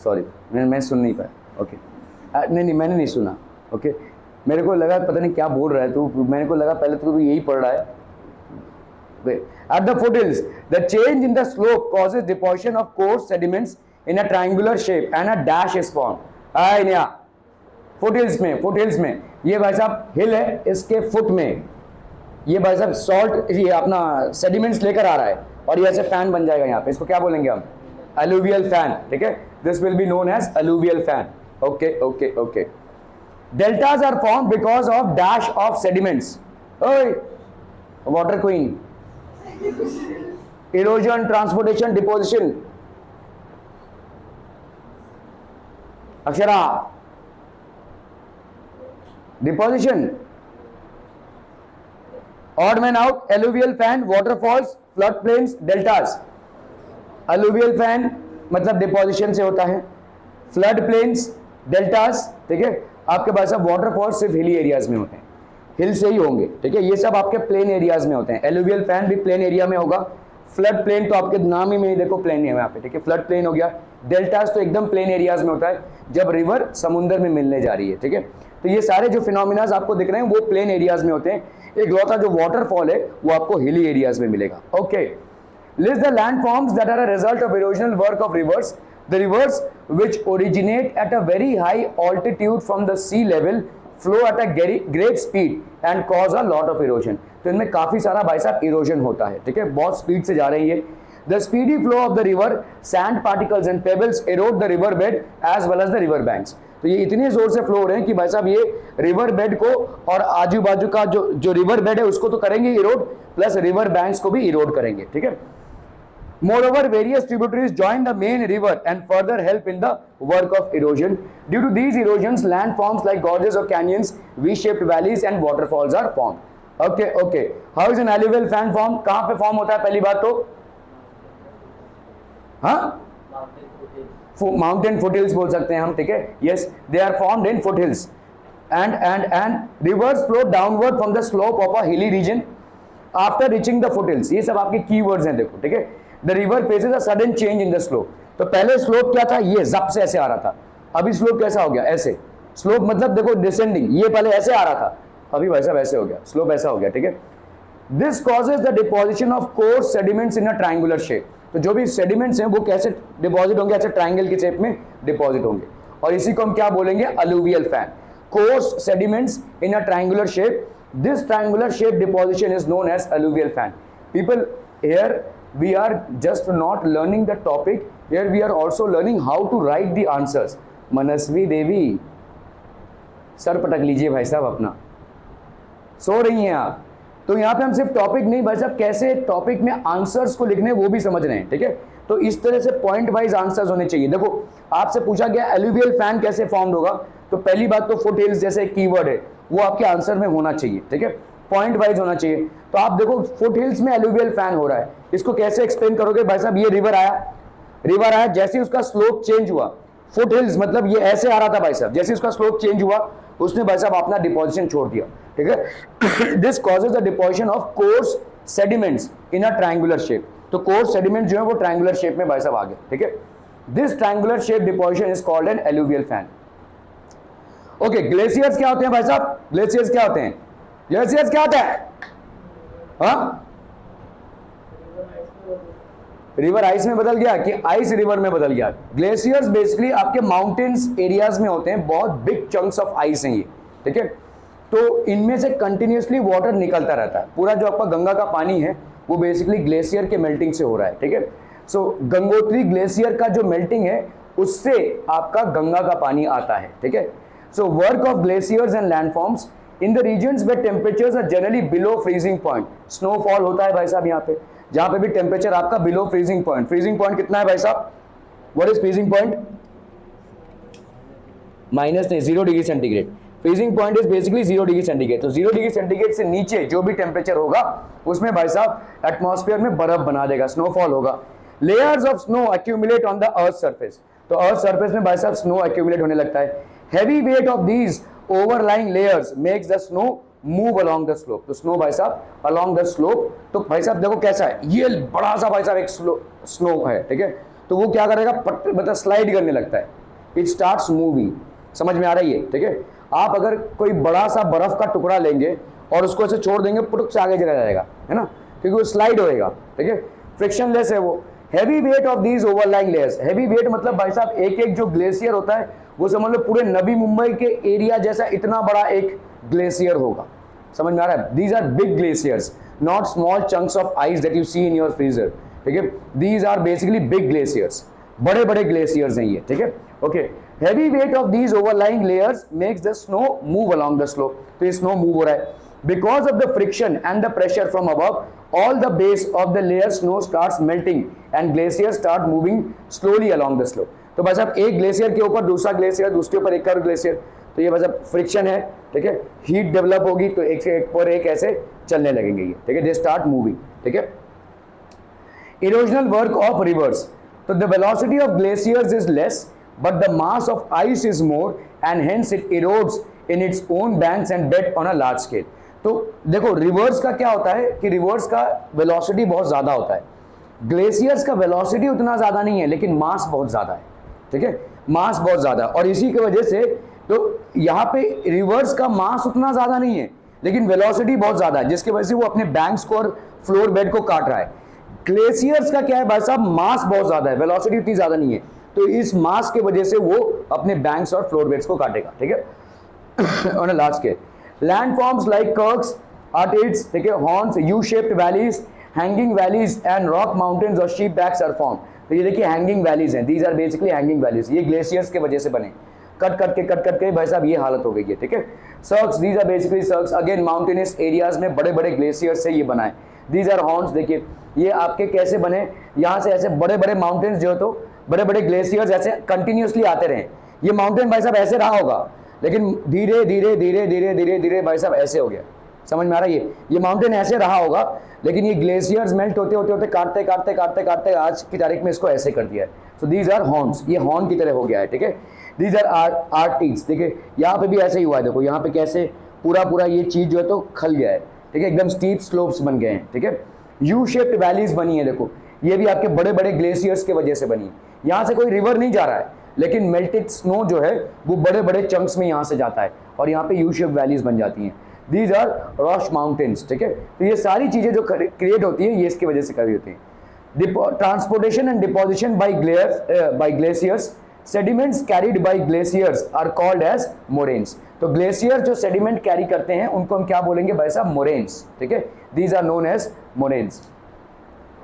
सॉरी मैं सुन नहीं पाया, ओके नहीं मैंने नहीं सुना, ओके मेरे को लगा पता नहीं क्या बोल रहा है तू, मेरे को लगा पहले तो यही पढ़ रहा है। At the foothills, the change in the slope causes deposition of coarse sediments in a triangular shape and a dash is formed. आया foothills में ये भाई साहब हिल है, इसके फुट में ये भाई साहब सॉल्ट, ये अपना सेडिमेंट्स लेकर आ रहा है और ये ऐसे फैन बन जाएगा यहाँ पे, इसको क्या बोलेंगे हम, alluvial fan, ठीक है, this will be known as alluvial fan. Okay. Deltas are formed because of dash of sediments. ओए water queen, erosion, transportation, deposition, Akshara, deposition, odd man out, alluvial fan, waterfalls, flood plains, deltas। alluvial fan मतलब deposition से होता है, flood plains, deltas, ठीक है, आपके पास अब waterfall सिर्फ हिली एरियाज में होते हैं, हिल से ही होंगे, ठीक है, ये सब आपके प्लेन एरियाज में होते हैं। एलुवियल फैन भी प्लेन एरिया में होगा, फ्लड प्लेन तो आपके नाम ही में देखो प्लेन है यहाँ पे, ठीक है, फ्लड प्लेन हो गया। डेल्टास तो एकदम प्लेन एरियाज में होता है जब रिवर समुद्र में मिलने जा रही है, ठीक है। तो ये सारे जो फिनोमिनाज आपको दिख रहे हैं वो प्लेन एरियाज में होते हैं, एक लौता जो वाटरफॉल है वो आपको हिली एरियाज में मिलेगा। Okay, list the land forms that are a result of erosional work of rivers. The rivers which originate at a very high altitude from the sea level flow at a great speed and cause a lot of erosion। तो इनमें काफी सारा भाई साहब erosion होता है, ठीक है, बहुत स्पीड से जा रही है। The speedy flow of the river, sand particles and pebbles erode the river bed as well as the river banks। तो ये इतने जोर से फ्लो हो रहे हैं कि भाई साहब ये रिवर बेड को और आजू बाजू का जो रिवर बेड है उसको तो करेंगे इरोड, प्लस रिवर बैंक्स को भी इरोड करेंगे, ठीक है। Moreover, various tributaries join the main river and further help in the work of erosion. Due to these erosions, land forms like gorges or canyons, V-shaped valleys and waterfalls are formed. Okay. How is an alluvial fan formed? कहाँ पे form होता है पहली बात तो, हाँ mountain foothills बोल सकते हैं हम, ठीक है, yes, they are formed in foothills and rivers flow downward from the slope of a hilly region after reaching the foothills. ये सब आपके कीवर्ड्स हैं, देखो, ठीक है। The river faces a sudden change in the slope. तो पहले slope क्या था, ये जप से ऐसे आ रहा था, अभी स्लोप कैसा हो गया, ऐसे। स्लोप मतलब देखो डिसेंडिंग, ये पहले ऐसे आ रहा था, अभी वैसा वैसे हो गया, स्लोप ऐसा हो गया, ठीक है। This causes the deposition of course sediments in a triangular shape. तो जो भी सेडिमेंट्स हैं वो कैसे डिपॉजिट होंगे, ऐसे ट्रायंगल के शेप में डिपॉजिट होंगे, और इसी को हम क्या बोलेंगे, alluvial fan. Course sediments in a triangular shape, this triangular shape deposition is known as alluvial fan. People, here we are just not learning the topic, here we are also learning how to write the answers. Manasvi Devi, sir पटक लीजिए भाई साहब अपना, सो रही हैं आप। तो यहाँ पे हम सिर्फ टॉपिक नहीं भाई साहब, कैसे टॉपिक में आंसर्स को लिखने वो भी समझ रहे हैं, ठीक है। तो इस तरह से पॉइंट वाइज आंसर्स होने चाहिए। देखो आपसे पूछा गया एलुवियल फैन कैसे फॉर्म होगा, तो पहली बात तो फुट हिल्स जैसे कीवर्ड है वो आपके आंसर में होना चाहिए, ठीक है, पॉइंट वाइज होना चाहिए। तो आप देखो फुट हिल्स में एलुवियल फैन हो रहा है, इसको कैसे एक्सप्लेन करोगे भाई साहब, ये रिवर आया, जैसे ही उसका स्लोप चेंज हुआ, फुट हिल्स मतलब ये ऐसे आ रहा था भाई साहब, जैसे उसका स्लोप चेंज हुआ उसने भाई साहब अपना डिपोजिशन छोड़ दिया, ठीक है। This causes the deposition of course sediments in a triangular shape. तो कोर्स सेडिमेंट जो है वो ट्रायंगुलर शेप में भाई साहब आ गए, ठीक है। This triangular shape deposition is called an alluvial fan. Okay, glaciers क्या होते हैं भाई साहब, ग्लेशियर्स क्या होते हैं, ग्लेशियर्स क्या होता है, हाँ, रिवर आइस में बदल गया कि आइस रिवर में बदल गया। ग्लेशियर्स बेसिकली आपके माउंटेन्स एरियाज में होते हैं, बहुत बिग चंक्स ऑफ आइस हैं ये, ठीक है। तो इनमें से कंटिन्यूसली वाटर निकलता रहता है, पूरा जो आपका गंगा का पानी है वो बेसिकली ग्लेशियर के मेल्टिंग से हो रहा है, ठीक है। सो गंगोत्री ग्लेशियर का जो मेल्टिंग है उससे आपका गंगा का पानी आता है, ठीक है। So work of glaciers and landforms in the regions where temperatures are generally below freezing point. Snowfall होता है भाई साहब यहाँ पे, जहाँ पे भी टेम्परेचर आपका below freezing point. Freezing point कितना है भाई साहब, what is freezing point, minus नहीं, 0 degree centigrade. Freezing point is basically 0 degree centigrade. तो 0 डिग्री सेंटीग्रेड से नीचे जो भी टेम्परेचर होगा उसमें भाई साहब एटमॉस्फेयर में बर्फ बना देगा, स्नोफॉल होगा। Layers of snow accumulate on the earth surface. तो अर्थ सरफेस में भाई साहब स्नो एक्यूमुलेट होने लगता है। Heavy weight of these overlying layers makes the snow move along the slope. तो स्नो भाई साहब along the slope, तो भाई साहब देखो कैसा है, ये बड़ा सा भाई साहब एक स्नो है, ठीक है। तो वो क्या करेगा, मतलब स्लाइड करने लगता है, इट स्टार्ट्स मूविंग। समझ में आ रही है, ठीक है। आप अगर कोई बड़ा सा बर्फ का टुकड़ा लेंगे और उसको ऐसे छोड़ देंगे, पुटुक से आगे चला जाएगा, है ना, क्योंकि वो स्लाइड होएगा, ठीक है, फ्रिक्शनलेस है वो। Heavy weight of these overlying layers. Heavy weight मतलब भाई साहब एक एक जो ग्लेशियर होता है वो समझ लो पूरे नवी मुंबई के एरिया जैसा इतना बड़ा एक ग्लेशियर होगा। समझ में आ रहा है, these are big glaciers, not small chunks of ice that you see in your freezer, ठीक है। These are basically big glaciers, बड़े बड़े ग्लेशियर्स हैं ये, ठीक है। Okay, heavy weight of these overlying layers makes the snow move along the slope. तो ये स्नो मूव हो रहा है because of the friction and the pressure from above, all the base of the layer snow starts melting and glaciers start moving slowly along the slope. तो भाई साहब एक glacier के ऊपर दूसरा ग्लेशियर, दूसरे ऊपर एक और ग्लेशियर, तो ये भाई साहब फ्रिक्शन है, ठीक है, हीट डेवलप होगी तो एक से एक पर एक ऐसे चलने लगेंगे ये, ठीक है, दे स्टार्ट मूविंग, ठीक है। Erosional work of rivers. तो the velocity of glaciers is less but the mass of ice is more and hence it erodes in its own banks and bed on a large scale. तो देखो reverse का क्या होता है कि reverse का velocity बहुत ज़्यादा होता है, ग्लेशियर्स का वेलोसिटी उतना ज़्यादा नहीं है लेकिन मास बहुत ज़्यादा है, ठीक है, मास बहुत ज़्यादा। और इसी की वजह से तो यहाँ पे रिवर्स का मास उतना ज़्यादा नहीं है लेकिन वेलोसिटी बहुत ज़्यादा है, जिसकी वजह से वो अपने बैंक्स को और फ्लोर बेड को काट रहा है। ग्लेशियर्स का क्या है भाई साहब, मास बहुत ज़्यादा है, वेलोसिटी उतनी ज़्यादा नहीं है, तो इस मास की वजह से वो अपने बैंक्स और फ्लोर बेड्स को काटेगा, ठीक है, on a large scale. Landforms like kirks, artids, ठीक है, horns, U-shaped valleys, hanging valleys and rock mountains और sheep backs are formed। तो ये देखिए hanging valleys हैं, these are basically hanging valleys, ये glaciers के वजह से बने, कट करके भाई साहब ये हालत हो गई है, ठीक है। Cirques, these are basically cirques, again mountainous areas में बड़े बड़े glaciers से ये बनाए। These are horns, देखिए ये आपके कैसे बने, यहाँ से ऐसे बड़े बड़े माउंटेन्स जो तो बड़े बड़े ग्लेशियर्स ऐसे कंटिन्यूसली आते रहे। ये माउंटेन भाई साहब ऐसे रहा होगा लेकिन धीरे धीरे धीरे धीरे धीरे धीरे भाई साहब ऐसे हो गया, समझ में आ रहा है? ये माउंटेन ऐसे रहा होगा, लेकिन ये ग्लेशियर्स मेल्ट होते होते होते काटते काटते काटते काटते आज की तारीख में इसको ऐसे कर दिया है। सो दीज आर हॉर्न्स, ये हॉर्न की तरह हो गया है, ठीक है। दीज आर आर्टिक्स, देखिए यहाँ पे भी ऐसे ही हुआ है, देखो यहाँ पे कैसे पूरा ये चीज जो है तो खल गया है, ठीक है, एकदम स्टीप स्लोप्स बन गए हैं, ठीक है। यू शेप्ड वैलीज बनी है, देखो ये भी आपके बड़े बड़े ग्लेशियर्स की वजह से बनी है। यहाँ से कोई रिवर नहीं जा रहा है, लेकिन मेल्टेड स्नो जो है वो बड़े बड़े चंक्स में यहाँ से जाता है और यहाँ पे यू शेप वैलीज बन जाती हैं। दीज आर रॉश माउंटेन्स, ठीक है। तो ये सारी चीजें जो क्रिएट होती है ये इसकी वजह से करी होती है। Transportation and deposition by glaciers, sediments carried by glaciers are called as moraines. तो ग्लेशियर जो सेडिमेंट कैरी करते हैं उनको हम क्या बोलेंगे भाई साहब? मोरेन्स, ठीक है। These are known as moraines.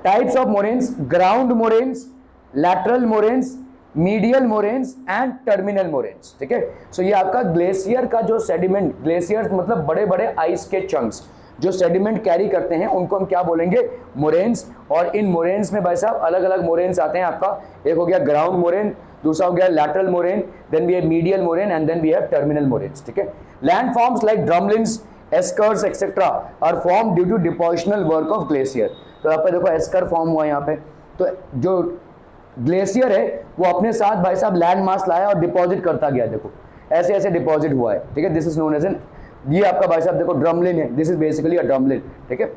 Types of moraines: ground moraines, lateral moraines, medial moraines and terminal moraines, ठीक है। सो ये आपका ग्लेशियर का जो सेडिमेंट, ग्लेशियर मतलब बड़े बड़े आइस के चंक्स जो सेडिमेंट कैरी करते हैं उनको हम क्या बोलेंगे? मोरेन्स। और इन मोरेन्स में भाई साहब अलग अलग मोरेन्स आते हैं आपका, एक हो गया ग्राउंड मोरेन, दूसरा हो गया lateral moraine, then we have medial moraine and then we have terminal moraines, ठीक है। Land forms like drumlins, eskers etcetera are form due to depositional work of glacier. तो आप देखो एस्कर फॉर्म हुआ यहाँ पे, तो जो ग्लेशियर है वो अपने साथ भाई साहब लैंड मास लाया और डिपॉजिट करता गया, देखो ऐसे ऐसे डिपॉजिट हुआ है, ठीक है। This is known as an, ये आपका भाई साहब देखो ड्रमलिन है, this is basically a drumlin, ठीक है।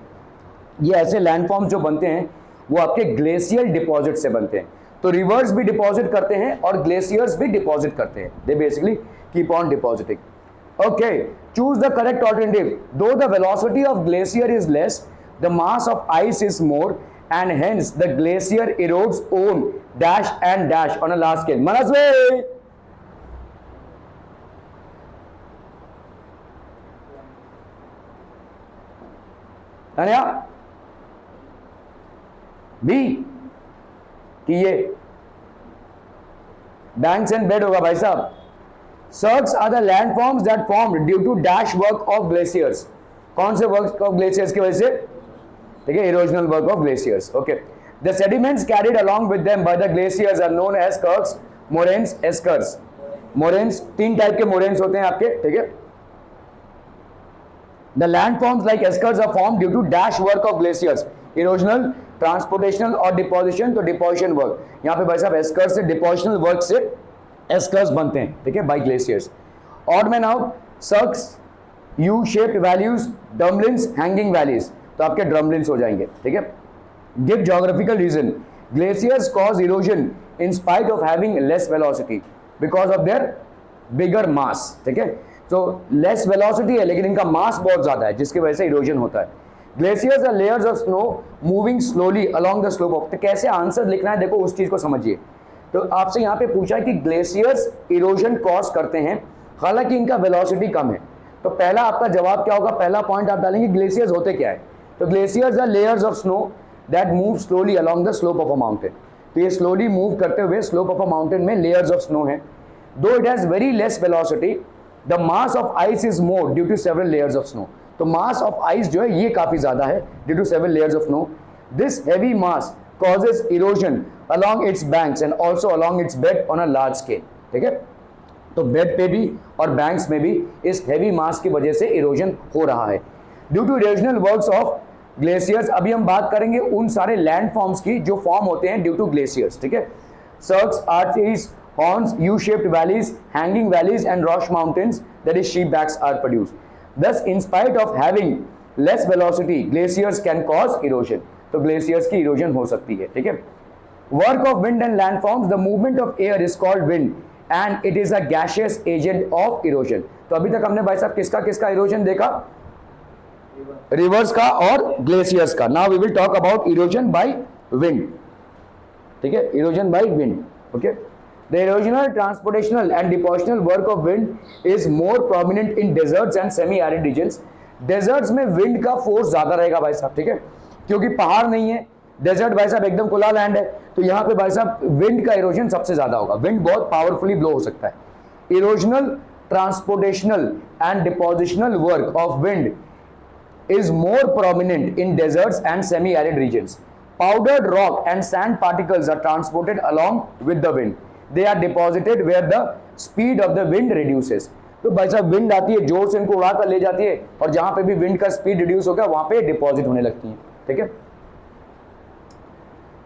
ये ऐसे लैंडफॉर्म जो बनते हैं वो आपके ग्लेशियल डिपॉजिट से बनते हैं। तो रिवर्स भी डिपॉजिट करते हैं और ग्लेशियर्स भी डिपॉजिट करते हैं, they basically keep on depositing. Okay, choose the correct alternative. Though the velocity of glacier is less, the mass of ice is more and hence the glacier erodes on dash and dash on a large scale. Manasve, Tanya, B, कि ये banks and bed होगा भाई साहब। Cirques are the landforms that formed due to dash work of glaciers. कौन से work of glaciers की वजह से? ठीक है, erosional work of glaciers. Okay, the sediments carried along with them by the glaciers are known as cirques, moraines, eskers. Moraines, तीन type के moraines होते हैं आपके, ठीक है। The landforms like eskers are formed due to dash work of glaciers, erosional, transportational और deposition. तो deposition work, यहाँ पे भाई साहब एस्कर्स से, डिपोजिशनल वर्क से एस्कर्स बनते हैं, ठीक है, by glaciers. Odd man out, cirques, U shaped valleys, drumlins, hanging valleys, तो आपके ड्रमलिन्स हो जाएंगे, ठीक है। Give geographical reason. Glaciers cause erosion in spite of having less velocity because of their bigger mass, ठीक है। तो लेस वेलोसिटी है लेकिन इनका मास बहुत ज्यादा है जिसकी वजह से इरोजन होता है। Glaciers are layers of snow moving slowly along the slope of. तो कैसे आंसर लिखना है देखो उस चीज को समझिए। तो आपसे यहाँ पे पूछा है कि ग्लेशियर्स इरोजन कॉज करते हैं, हालांकि इनका वेलोसिटी कम है। तो पहला आपका जवाब क्या होगा? पहला पॉइंट आप डालेंगे ग्लेशियर्स होते क्या है। तो glaciers are layers of snow that move slowly along the slope of a mountain. तो ये स्लोली मूव करते हुए स्लोप ऑफ अ माउंटेन में लेयर्स ऑफ स्नो है। Though it has very less velocity, the mass of ice is more due to several layers of snow. तो mass of ice जो है ये काफी ज्यादा है due to several layers of snow. This heavy mass causes erosion along its banks and also along its bed on a large scale, ठीक है। तो बेड पे भी और बैंक्स में भी इस हेवी मास की वजह से इरोजन हो रहा है due to erosional works of glaciers. अभी हम बात करेंगे उन सारे लैंड फॉर्म्स की जो फॉर्म होते हैं ड्यू टू ग्लेशियर्स, ठीक है। Cirques, arches, horns, U shaped valleys, hanging valleys and roche mountains that is sheep backs are produced. Thus, in spite of having less velocity, glaciers can cause erosion. तो glaciers की erosion हो सकती है, ठीक है। Work of wind and landforms, the movement of air is called wind and it is a gaseous agent of erosion. तो अभी तक हमने भाई साहब किसका किसका इरोजन देखा? रिवर्स का और ग्लेशियर्स का। Now we will talk about erosion by wind, ठीक है, erosion by wind. Okay, the erosional, transportational and depositional work of wind is more prominent in deserts and semi arid regions. Deserts में wind का force ज्यादा रहेगा भाई साहब, ठीक है, क्योंकि पहाड़ नहीं है, डेजर्ट भाई साहब एकदम खुला लैंड है, तो यहाँ पे भाई साहब विंड का इरोजन सबसे ज्यादा होगा। विंड बहुत पावरफुली ब्लो हो सकता है। Erosional, transportational and depositional work of wind is more prominent in deserts and semi-arid regions. Powdered rock and sand particles are transported along with the wind. They are deposited where the speed of the wind reduces. तो भाई साहब wind आती है, जोर से इनको उड़ा कर ले जाती है, और जहां पे भी विंड का स्पीड रिड्यूस हो गया वहां पे डिपॉजिट होने लगती है। ठीक है,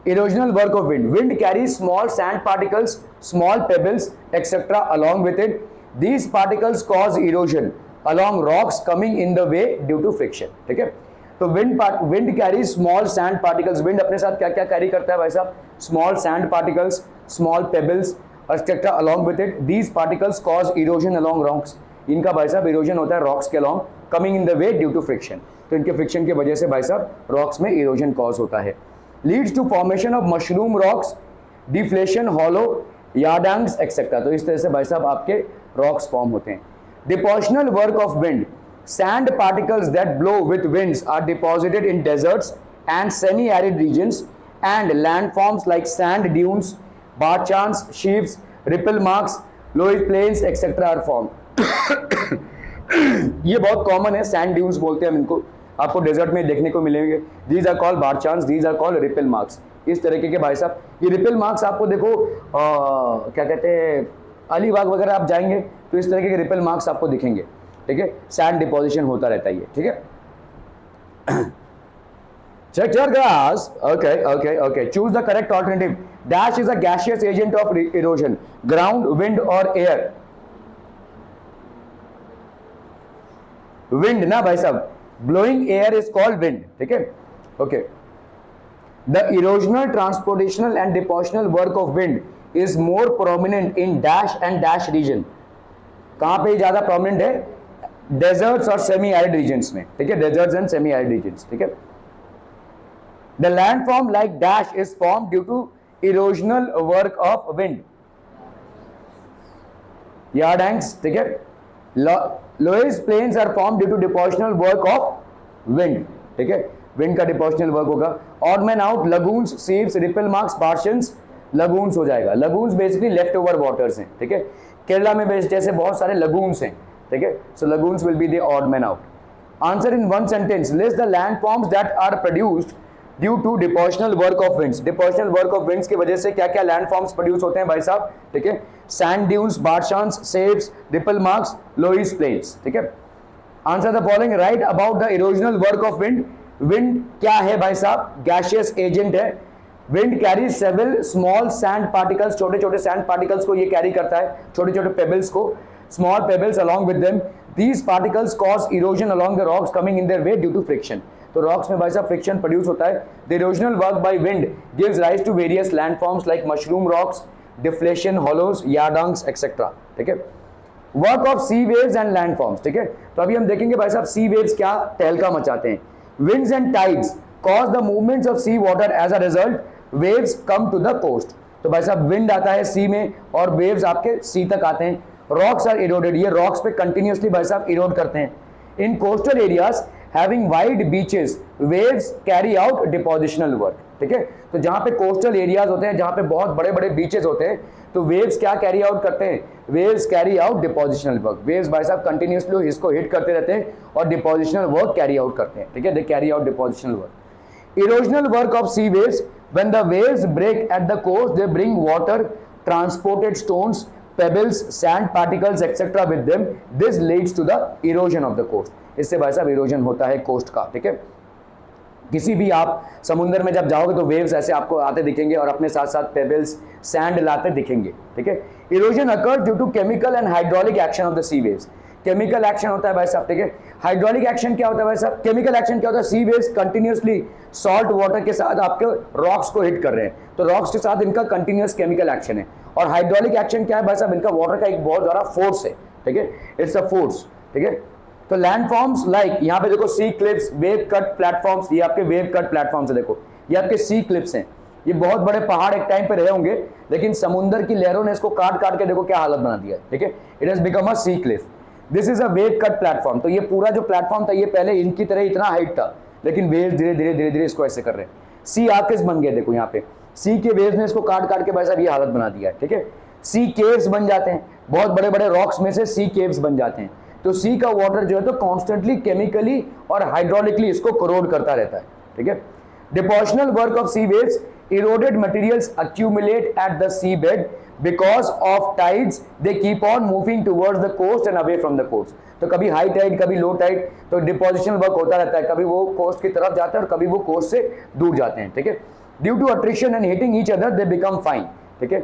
erosional work of wind. Wind carries small sand particles, small pebbles, etc. along with it. These particles cause erosion along rocks coming in the way due to friction. ठीक है, तो wind carries small sand particles. Wind अपने साथ क्या क्या carry करता है भाई साहब? Small sand particles, small pebbles, etc. along with it. These particles cause erosion along rocks. इनका भाई साहब erosion होता है rocks के along, coming in the way due to friction. तो इनके friction की वजह से भाई साहब rocks में erosion cause होता है. Leads to formation of mushroom rocks, deflation, hollow, yardangs, etc. तो इस तरह से भाई साहब आपके rocks form होते हैं. Depositional work of wind. Sand particles that blow with winds are deposited in deserts and semi-arid regions, and landforms like sand dunes, barchans, sheaves, ripple marks, loess plains, etc. are formed. ये बहुत common है, sand dunes बोलते हैं हम इनको, आपको desert में देखने को मिलेंगे. These are called barchans, these are called ripple marks. इस तरीके के भाई साहब ये रिपल मार्क्स आपको देखो क्या कहते हैं, अलीबाग वगैरह आप जाएंगे तो इस तरीके के रिपल मार्क्स आपको दिखेंगे. ठीक है, सैंड डिपोजिशन होता रहता है ये. ठीक है, check your gas. Okay. Choose the correct alternative. Dash is a gaseous agent of erosion. Ground, wind or air. Wind ना भाई साहब, blowing air is called wind. ठीक है, okay. The erosional, transportational and depositional work of wind is more prominent in dash and dash region. कहाँ पे ज्यादा prominent है? Deserts और semi-arid regions में. ठीक है, deserts and semi-arid regions. ठीक है. The landform like dash is formed due to erosional work of wind. Yardangs. ठीक है. Loess plains are formed due to depositional work of wind. ठीक है, wind का depositional work होगा. Odd man out, lagoons, sieves, ripple marks, barchans, lagoons हो जाएगा. Lagoons basically leftover waters हैं. ठीक है, केरला में जैसे बहुत सारे lagoons हैं. ठीक है, so lagoons will be the odd man out. Answer in one sentence. List the landforms that are produced due to depositional work of winds. Depositional work of winds की वजह से क्या क्या landforms produce होते हैं भाई साहब? ठीक है, sand dunes, barchans, sieves, ripple marks, loess plains. ठीक है, answer the following. Write about the erosional work of wind. Wind क्या है भाई साहब? Gaseous agent है. Wind carries several small sand particles. छोटे छोटे sand particles को ये carry करता है, छोटे छोटे pebbles को, small pebbles along with them. These particles cause erosion along the rocks coming in their way due to friction. तो rocks में भाई साहब friction produce होता है. The erosional work by wind gives rise to various landforms like mushroom rocks, deflation, hollows, yardangs, etc. ठीक है, work of sea waves and landforms. ठीक है, तो अभी हम देखेंगे भाई साहब सी वेव्स क्या तहलका मचाते हैं. Winds and tides cause the movements of sea water, as a result waves come to the coast. तो भाई साहब विंड आता है सी में और वेव्स आपके सी तक आते हैं. रॉक्स आर इरोडेड, ये रॉक्स पे कंटिन्यूसली भाई साहब इरोड करते हैं. इन coastal areas having wide beaches waves carry out depositional work. ठीक है, तो जहां पे कोस्टल एरियाज होते हैं, जहां पे बहुत बड़े बड़े बीचेस होते हैं, तो वेव्स क्या कैरी आउट करते हैं? Waves carry out depositional work. Waves भाई साहब कंटिन्यूसली इसको हिट करते रहते हैं और डिपोजिशनल वर्क कैरी आउट करते हैं. ठीक है, they carry out depositional work. Erosional work of sea waves, when the waves break at the coast they bring water, transported stones, pebbles, sand particles etcetera with them. This leads to the erosion of the coast. इससे भाई साहब erosion होता है coast का. ठीक है, किसी भी आप समुद्र में जब जाओगे तो वेव्स ऐसे आपको आते दिखेंगे और अपने साथ साथ पेबल्स, सैंड लाते दिखेंगे. ठीक है, erosion occurs due to chemical and hydraulic action of the sea waves. Chemical action होता है भाई साहब. ठीक है, हाइड्रोलिक एक्शन क्या होता है भाई साहब? केमिकल एक्शन क्या होता है? सी वेव्स कंटिन्यूसली सॉल्ट वाटर के साथ आपके रॉक्स को हिट कर रहे हैं, तो रॉक्स के साथ इनका कंटिन्यूस केमिकल एक्शन है. और हाइड्रोलिक एक्शन क्या है भाई साहब? इनका वाटर का एक बहुत बड़ा फोर्स है. ठीक है, इट्स अ फोर्स. ठीक है, तो लैंडफॉर्म्स लाइक यहाँ पे देखो सी क्लिप्स, वेव कट प्लेटफॉर्म्स, ये आपके वेव कट प्लेटफॉर्म्स है. देखो ये आपके सी क्लिप्स हैं. ये बहुत बड़े पहाड़ एक टाइम पे रहे होंगे, लेकिन समुद्र की लहरों ने इसको काट काट के देखो क्या हालत बना दिया है. ठीक है, it has become a sea cliff. This is a wave cut platform. तो ये पूरा जो प्लेटफॉर्म था ये पहले इनकी तरह इतना हाइट था, लेकिन वेव्स धीरे धीरे धीरे धीरे इसको ऐसे कर रहे हैं. सी आर्किस बन गए. देखो यहाँ पे सी के वेव्स ने इसको काट काट के भाई साहब ये हालत बना दिया है. ठीक है, सी केव्स बन जाते हैं, बहुत बड़े बड़े रॉक्स में से सी केव्स बन जाते हैं. तो सी का वाटर जो है तो कॉन्स्टेंटली केमिकली और हाइड्रोलिकली इसको करोड करता रहता है. ठीक है, depositional work of sea waves Eroded materials accumulate at the seabed because of tides. They keep on moving towards the coast and away from the coast. तो कभी हाई टाइड कभी लो टाइड, तो डिपोजिशन वर्क होता रहता है, कभी वो coast की तरफ जाते हैं और कभी वो कोस्ट से दूर जाते हैं, ठीक है। Due to attrition and hitting each other they become fine, ठीक है।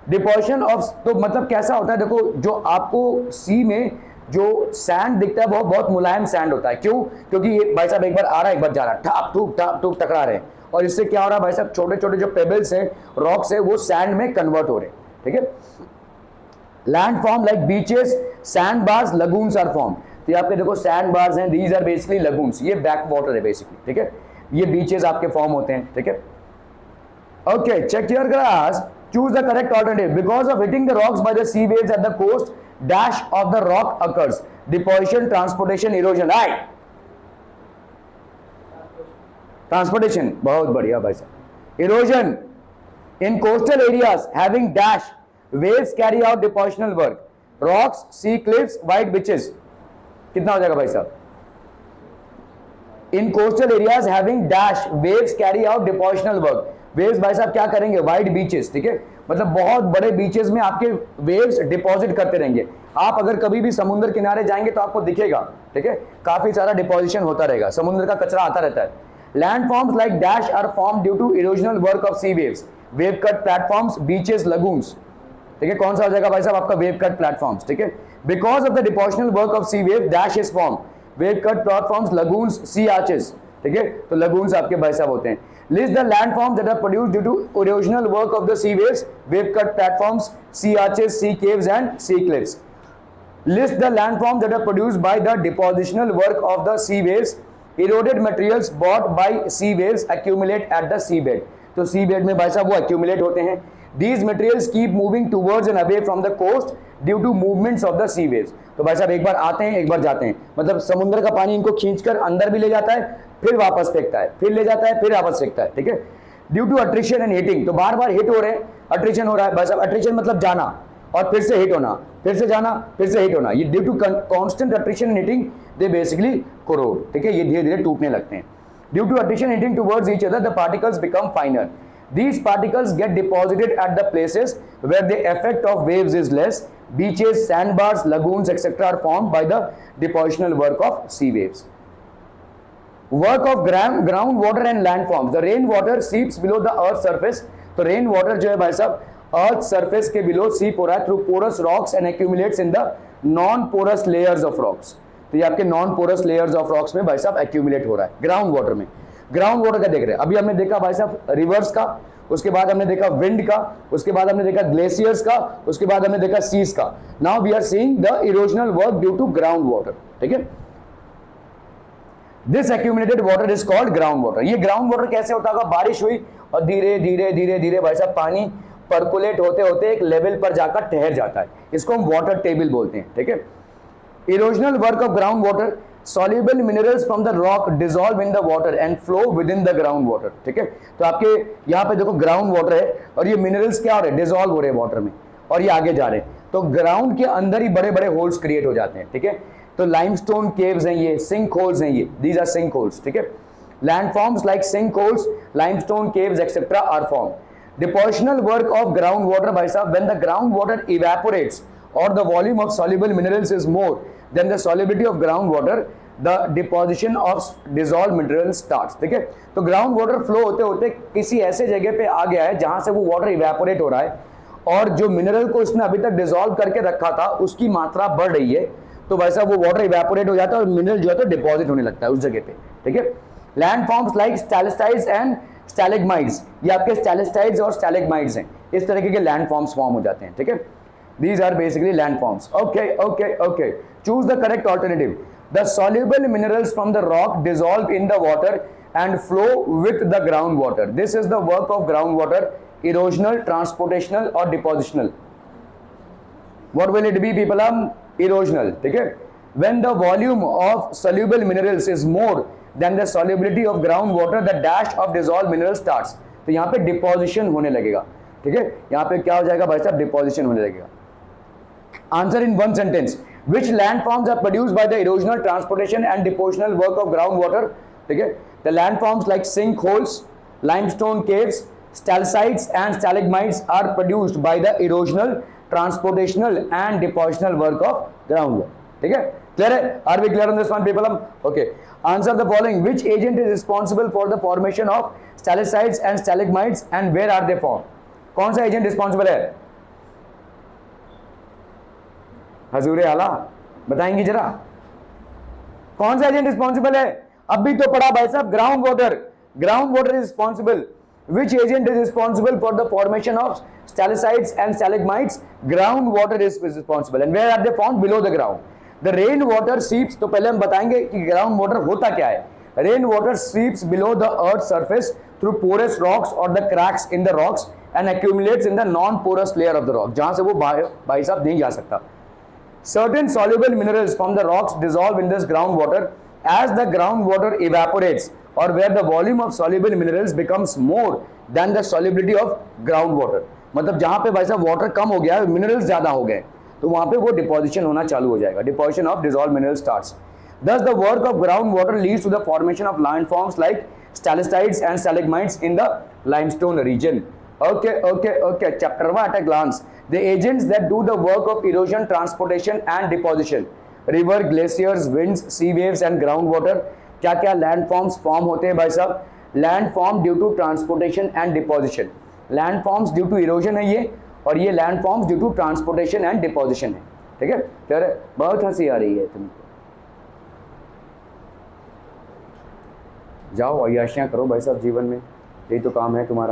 डिपोजिशन ऑफ, तो मतलब कैसा होता है, देखो जो आपको सी में जो सैंड दिखता है वो बहुत मुलायम सैंड होता है। क्यों? क्योंकि ये भाई साहब एक बार आ रहा है एक बार जा रहा है, ठाप ठूक टकरा रहे हैं, और इससे क्या हो रहा है भाई साहब, छोटे छोटे जो पेबल्स हैं, रॉक्स है, वो सैंड में कन्वर्ट हो रहे हैं, ठीक है। Land form like beaches, sand bars, lagoons are form. तो ये आपके देखो सैंड बार्स हैं, दीज आर बेसिकली लगून्स, ये बैक वाटर है बेसिकली, ठीक है। ये बीचेस आपके फॉर्म होते हैं, ठीक है। Okay, check your grass, choose the correct alternative. Because of hitting the rocks by the sea waves at the coast, dash of the rock occurs, deposition, transportation, erosion, right? Transportation, बहुत बढ़िया भाई साहब। erosion in coastal areas having dash, waves carry out depositional work, rocks, sea cliffs, white beaches, कितना हो जाएगा भाई साहब? in coastal areas having dash, waves carry out depositional work, waves भाई साहब क्या करेंगे? white beaches, ठीक है। मतलब बहुत बड़े बीचेस में आपके वेव्स डिपॉजिट करते रहेंगे। आप अगर कभी भी समुद्र किनारे जाएंगे तो आपको दिखेगा, ठीक है, काफी सारा डिपोजिशन होता रहेगा, समुद्र का कचरा आता रहता है। Land forms like dash are form due to erosional work of sea waves, wave cut platforms, beaches, lagoons, ठीक है। कौन सा हो जाएगा भाई साहब आपका? वेव कट प्लेटफॉर्म्स, ठीक है। Because of the depositional work of sea wave, dash is form, wave cut platforms, lagoons, sea arches, ठीक है। तो लगून्स आपके भाई साहब होते हैं। List the landforms that are produced due to erosional work of the sea waves, wave cut platforms, sea arches, sea caves and sea cliffs. List the landforms that are produced by the depositional work of the sea waves. Eroded materials brought by sea waves accumulate at the seabed. तो seabed में भाई साहब वो accumulate होते हैं। These materials keep moving towards and away from the coast due to movements of the sea waves. तो भाई साहब एक बार आते हैं एक बार जाते हैं, मतलब समुद्र का पानी इनको खींचकर अंदर भी ले जाता है, फिर वापस फेंकता है, फिर ले जाता है, फिर वापस फेंकता है, ठीक है। Due to attrition and hitting, तो बार बार हिट हो रहे हैं, अट्रिशन हो रहा है भाई साहब। अट्रिशन मतलब जाना और फिर से हिट होना, फिर से जाना, फिर से हिट होना। ये due to constant attrition and hitting they basically corrode, ठीक है। ये धीरे धीरे टूटने लगते हैं। Due to attrition hitting towards each other the particles become finer. These particles get deposited at the places where the effect of waves is less. Beaches, sandbars, lagoons, etc. are formed by the depositional work of sea waves. Work of groundwater and landforms. The rainwater seeps below the earth's surface. तो rainwater जो है भाई साहब earth surface के below seep हो रहा है through porous rocks and accumulates in the non-porous layers of rocks. तो ये आपके non-porous layers of rocks में भाई साहब accumulate हो रहा है groundwater में। ग्राउंड वाटर का देख रहे हैं, अभी हमने देखा भाई साहब रिवर्स का, उसके बाद हमने देखा विंड का, उसके बाद हमने देखा ग्लेशियर्स का, उसके बाद हमने देखा सीज का। Now we are seeing the erosional work due to ground water, ठीक है। This accumulated water is called ground water. ये ग्राउंड वाटर कैसे होता होगा? बारिश हुई और धीरे धीरे धीरे धीरे भाई साहब पानी पर्कुलेट होते होते एक लेवल पर जाकर ठहर जाता है, इसको हम वाटर टेबल बोलते हैं, ठीक है। Erosional work of ground water, soluble minerals from the rock dissolve in the water and flow within the ground water, ठीक है। तो आपके यहाँ पे देखो ग्राउंड वाटर है और ये मिनरल्स क्या हो रहे हैं? डिसॉल्व हो रहे हैं वाटर में और ये आगे जा रहे हैं, तो ग्राउंड के अंदर ही बड़े बड़े होल्स क्रिएट हो जाते हैं, ठीक है। तो लाइमस्टोन केव्स हैं, ये सिंक होल्स हैं, ये दीज आर सिंक होल्स, ठीक है। Landforms like sink holes, limestone caves etcetera are form. Depositional work of ground water भाई साहब, when the ground water evaporates or the volume of soluble minerals is more than the solubility of groundwater, the deposition of dissolved minerals starts, ठीक है। तो ground water flow होते होते किसी ऐसे जगह पे आ गया है जहां से वो वाटर इवेपोरेट हो रहा है और जो मिनरल को इसने अभी तक डिसॉल्व करके रखा था उसकी मात्रा बढ़ रही है, तो वैसा वो वाटर इवेपोरेट हो जाता है और मिनरल जो है तो डिपॉजिट होने लगता है उस जगह पे, ठीक है। Land forms like stalactites and stalagmites, ये आपके स्टैलेक्टाइट्स और स्टैलेग्माइट्स हैं, इस तरीके के लैंड फॉर्म्स फॉर्म हो जाते हैं, ठीक है। These are basically landforms. Okay. Choose the correct alternative. The soluble minerals from the rock dissolve in the water and flow with the groundwater. This is the work of groundwater: erosional, transportational, or depositional. What will it be, people? Erosional. ठीक है? When the volume of soluble minerals is more than the solubility of groundwater, the dash of dissolved minerals starts. तो यहाँ पे deposition होने लगेगा, ठीक है। यहाँ पे क्या हो जाएगा भाई साहब? deposition होने लगेगा। Answer in one sentence. Which landforms are produced by the erosional, transportation and depositional work of groundwater? ठीक है। The landforms like sinkholes, limestone caves, stalactites and stalagmites are produced by the erosional, transportational and depositional work of groundwater. ठीक है, clear है? Are we clear on this one people? Okay, answer the following. Which agent is responsible for the formation of stalactites and stalagmites and where are they formed? कौन सा agent responsible है? हजूरे आला बताएंगे जरा, कौन सा एजेंट रिस्पॉन्सिबल है? अभी तो पढ़ा भाई साहब, ground water. Ground water is responsible. Which agent is responsible for the formation of stalactites and stalagmites? Groundwater is responsible. And where are they found? Below the ground. The rain water seeps. तो पहले हम बताएंगे कि ground water होता क्या है. Rain water seeps below the earth's surface through porous rocks or the cracks in the rocks and accumulates in the non-porous layer of the rock. जहां से वो भाई साहब नहीं जा सकता. Certain soluble minerals from the rocks dissolve in this groundwater as the groundwater evaporates, or where the volume of soluble minerals becomes more than the solubility of groundwater. मतलब जहां पे भाई साहब वाटर कम हो गया, मिनरल्स ज्यादा हो गए, तो वहां पे वो डिपोजिशन होना चालू हो जाएगा. Deposition of dissolved mineral starts. Thus the work of groundwater leads to the formation of landforms like stalactites and stalagmites in the limestone region. Okay. Chapter 1 at a glance. The agents that do the work of erosion, transportation and deposition. River, glaciers, winds, sea waves and groundwater. क्या क्या landforms form होते हैं भाई साहब? Landform due to transportation and deposition. Landforms due to erosion है ये, और ये landforms due to transportation and deposition है. ठीक है, क्लियर है? बहुत हंसी आ रही है तुमको. जाओ अय्याशियां करो भाई साहब जीवन में, यही तो काम है तुम्हारा.